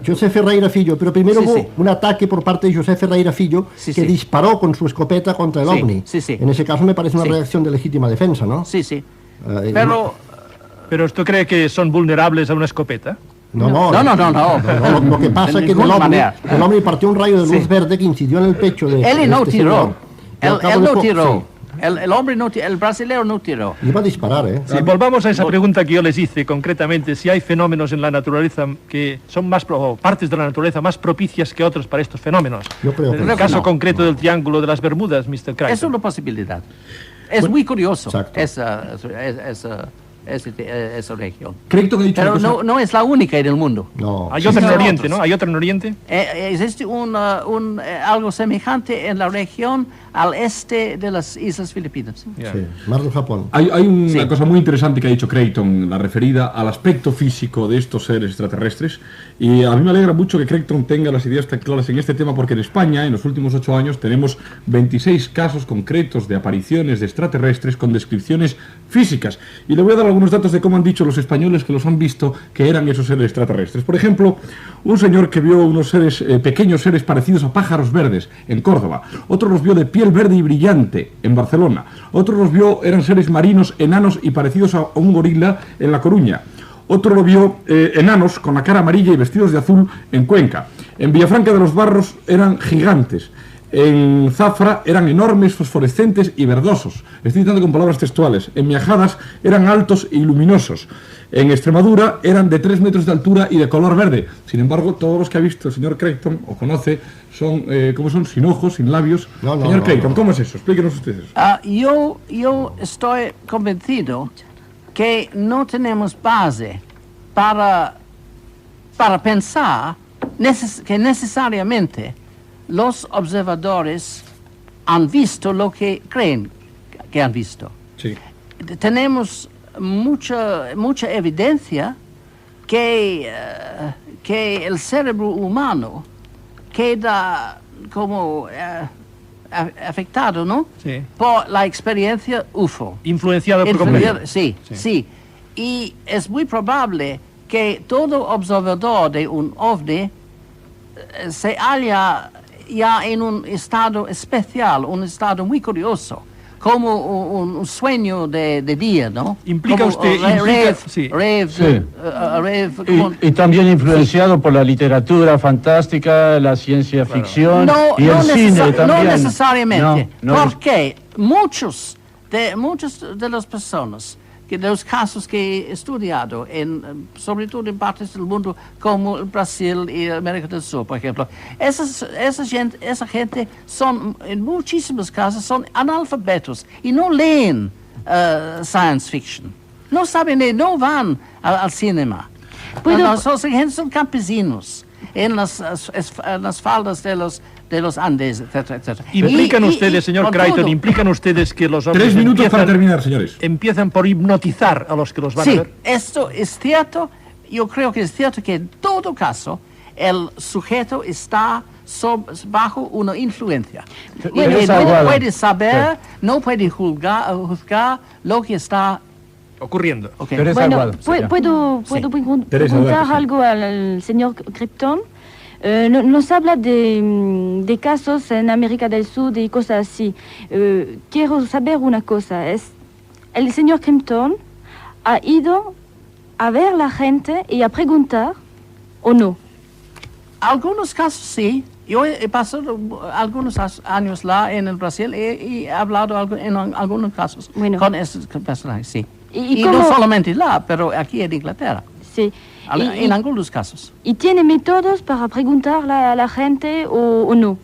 José Ferreira Filho, pero primero hubo un ataque por parte de José Ferreira Filho que disparó con su escopeta contra el ovni. En ese caso me parece una reacción de legítima defensa, ¿no? Sí. ¿Pero usted cree que son vulnerables a una escopeta? No. Lo que pasa es que el hombre partió un rayo de luz verde que incidió en el pecho de... Él no tiró. Él no tiró. El hombre no tiró, el brasileño no tiró. Iba a disparar, ¿eh? Sí, volvamos a esa pregunta que yo les hice concretamente, si hay fenómenos en la naturaleza que son partes de la naturaleza más propicias que otros para estos fenómenos. Yo creo que en el caso concreto del Triángulo de las Bermudas, Mr. Creighton. Es una posibilidad. Es muy curioso esa región. Pero no es la única en el mundo. No. Hay otra en Oriente, ¿no? ¿Hay otra en Oriente? Existe algo semejante en la región al este de las Islas Filipinas. Sí, mar del Japón. Hay una cosa muy interesante que ha dicho Creighton, la referida al aspecto físico de estos seres extraterrestres, y a mí me alegra mucho que Creighton tenga las ideas tan claras en este tema, porque en España, en los últimos 8 años, tenemos 26 casos concretos de apariciones de extraterrestres con descripciones físicas. Y le voy a dar algunos datos de cómo han dicho los españoles que los han visto que eran esos seres extraterrestres. Por ejemplo, un señor que vio unos seres, pequeños seres parecidos a pájaros verdes en Córdoba. Otro los vio de piel verde y brillante en Barcelona. Otro los vio, eran seres marinos, enanos y parecidos a un gorila en La Coruña. Otro lo vio enanos con la cara amarilla y vestidos de azul en Cuenca. En Villafranca de los Barros eran gigantes. En Zafra eran enormes, fosforescentes y verdosos. Estoy citando con palabras textuales. En Miajadas eran altos y luminosos. En Extremadura eran de 3 metros de altura y de color verde. Sin embargo, todos los que ha visto el señor Creighton o conoce son, ¿cómo son? Sin ojos, sin labios. Señor Creighton, ¿cómo es eso? Explíquenos ustedes. Yo estoy convencido que no tenemos base para pensar que necesariamente los observadores han visto lo que creen que han visto. Sí. Tenemos mucha evidencia que el cerebro humano, queda como afectado, ¿no? Sí. Por la experiencia UFO. Influenciado por completo. Sí, sí. Y es muy probable que todo observador de un OVNI se halla ya en un estado especial, un estado muy curioso, como un sueño de día, ¿no? Implica como usted... rave, Y también influenciado por la literatura fantástica, la ciencia ficción y el cine también. No necesariamente, No, porque muchos de las personas, de los casos que he estudiado, sobre todo en partes del mundo como Brasil y América del Sur, por ejemplo, esa gente son, en muchísimos casos, son analfabetos y no leen science fiction. No saben, no van al cinema. Son campesinos en las faldas de los Andes, etcétera, etcétera. ¿Implican ustedes, señor Crichton, implican ustedes que los hombres 3 minutos para terminar, señores. Empiezan por hipnotizar a los que los van a ver? Sí, esto es cierto. Yo creo que es cierto que en todo caso el sujeto está bajo una influencia. Y que no puede saber, no puede juzgar lo que está ocurriendo. Okay. Bueno, ¿puedo preguntar algo al señor Crichton? Nos habla de casos en América del Sur y cosas así. Quiero saber una cosa. ¿El señor Crichton ha ido a ver a la gente y a preguntar o no? Algunos casos sí. Yo he pasado algunos años en el Brasil y he hablado en algunos casos con estos personajes, sí. Y no solamente pero aquí en Inglaterra. Sí. En algunos casos. ¿Y tiene métodos para preguntarle a la gente o no?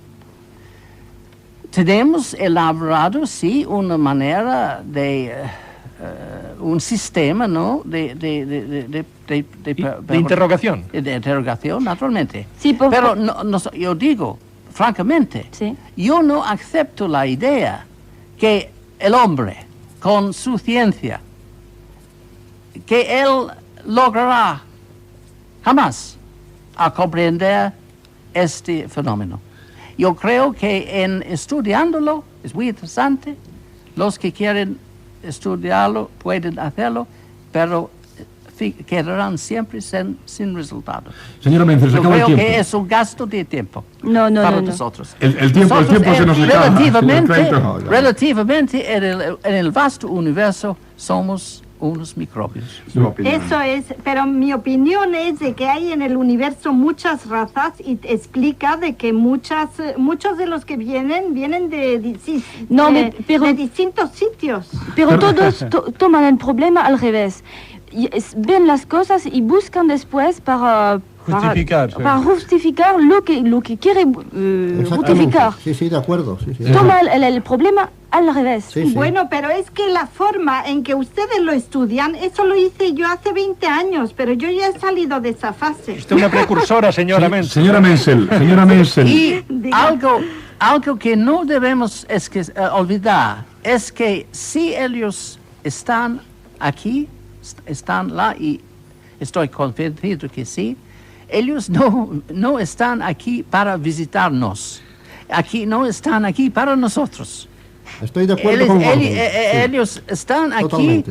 Tenemos elaborado, sí, una manera de... un sistema, ¿no? De interrogación. De interrogación, naturalmente. Sí, pero yo digo, francamente, yo no acepto la idea que el hombre, con su ciencia, que él logrará jamás a comprender este fenómeno. Yo creo que en estudiándolo es muy interesante. Los que quieren estudiarlo pueden hacerlo, pero quedarán siempre sin resultado. Señora Menzel, se acaba el tiempo. Yo creo que es un gasto de tiempo para nosotros. El tiempo se nos acaba. Relativamente en el vasto universo somos unos microbios. Eso es, pero mi opinión es de que hay en el universo muchas razas y explica de que muchos de los que vienen de distintos sitios. Pero todos toman el problema al revés. Ven las cosas y buscan después para justificar lo que quiere justificar. Sí, de acuerdo. Sí. Toma el problema al revés. Sí. Bueno, pero es que la forma en que ustedes lo estudian, eso lo hice yo hace 20 años, pero yo ya he salido de esa fase. Usted es una precursora, señora Menzel. Señora Menzel. Y algo que no debemos olvidar es que si ellos están aquí, están lá, y estoy convencido que sí, ellos no están aquí para visitarnos. No están aquí para nosotros. Estoy de acuerdo con ellos están aquí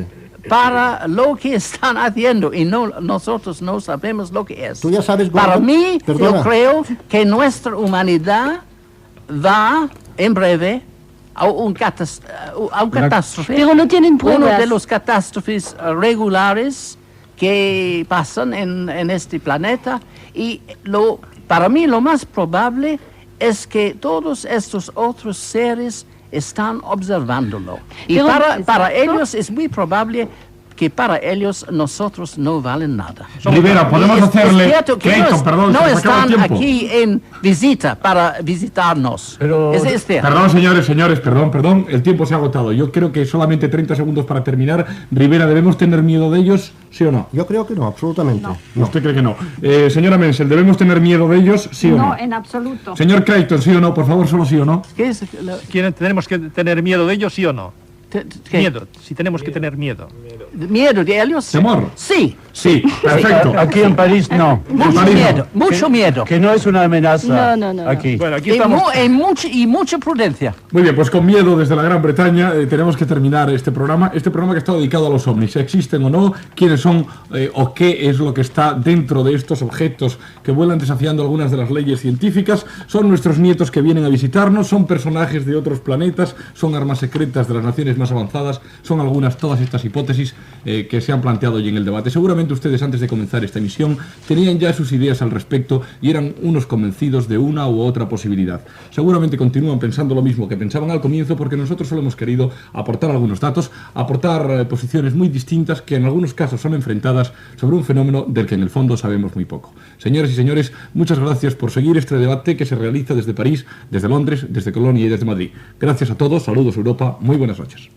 para lo que están haciendo y nosotros no sabemos lo que es. Tú ya sabes, para mí, yo creo que nuestra humanidad va en breve a un catástrofe. Pero no tienen pruebas. Uno de los catástrofes regulares que pasan en este planeta y para mí lo más probable es que todos estos otros seres están observándolo. Y para ellos es muy probable que para ellos nosotros no valen nada. Rivera, podemos hacerle... no están aquí en visita para visitarnos. Es cierto. Perdón, señores, perdón. El tiempo se ha agotado. Yo creo que solamente 30 segundos para terminar. Rivera, ¿debemos tener miedo de ellos, sí o no? Yo creo que no, absolutamente. No. ¿Usted cree que no? Señora Menzel, ¿debemos tener miedo de ellos, sí o no? No, en absoluto. Señor Crichton, ¿sí o no? Por favor, solo sí o no. ¿Tenemos que tener miedo de ellos, sí o no? Miedo, si tenemos que tener miedo. ¿Miedo de ellos? ¿Temor? Sí. Sí, perfecto. Aquí en París no. Mucho miedo. Que no es una amenaza. No. Aquí. Bueno, aquí estamos. Y mucha prudencia. Muy bien, pues con miedo desde la Gran Bretaña tenemos que terminar este programa que está dedicado a los ovnis, si existen o no, quiénes son o qué es lo que está dentro de estos objetos que vuelan desafiando algunas de las leyes científicas. Son nuestros nietos que vienen a visitarnos, son personajes de otros planetas, son armas secretas de las naciones más avanzadas, son todas estas hipótesis que se han planteado hoy en el debate. Seguramente ustedes, antes de comenzar esta emisión, tenían ya sus ideas al respecto y eran unos convencidos de una u otra posibilidad. Seguramente continúan pensando lo mismo que pensaban al comienzo, porque nosotros solo hemos querido aportar algunos datos, aportar posiciones muy distintas que en algunos casos son enfrentadas sobre un fenómeno del que en el fondo sabemos muy poco. Señoras y señores, muchas gracias por seguir este debate que se realiza desde París, desde Londres, desde Colonia y desde Madrid. Gracias a todos, saludos Europa, muy buenas noches.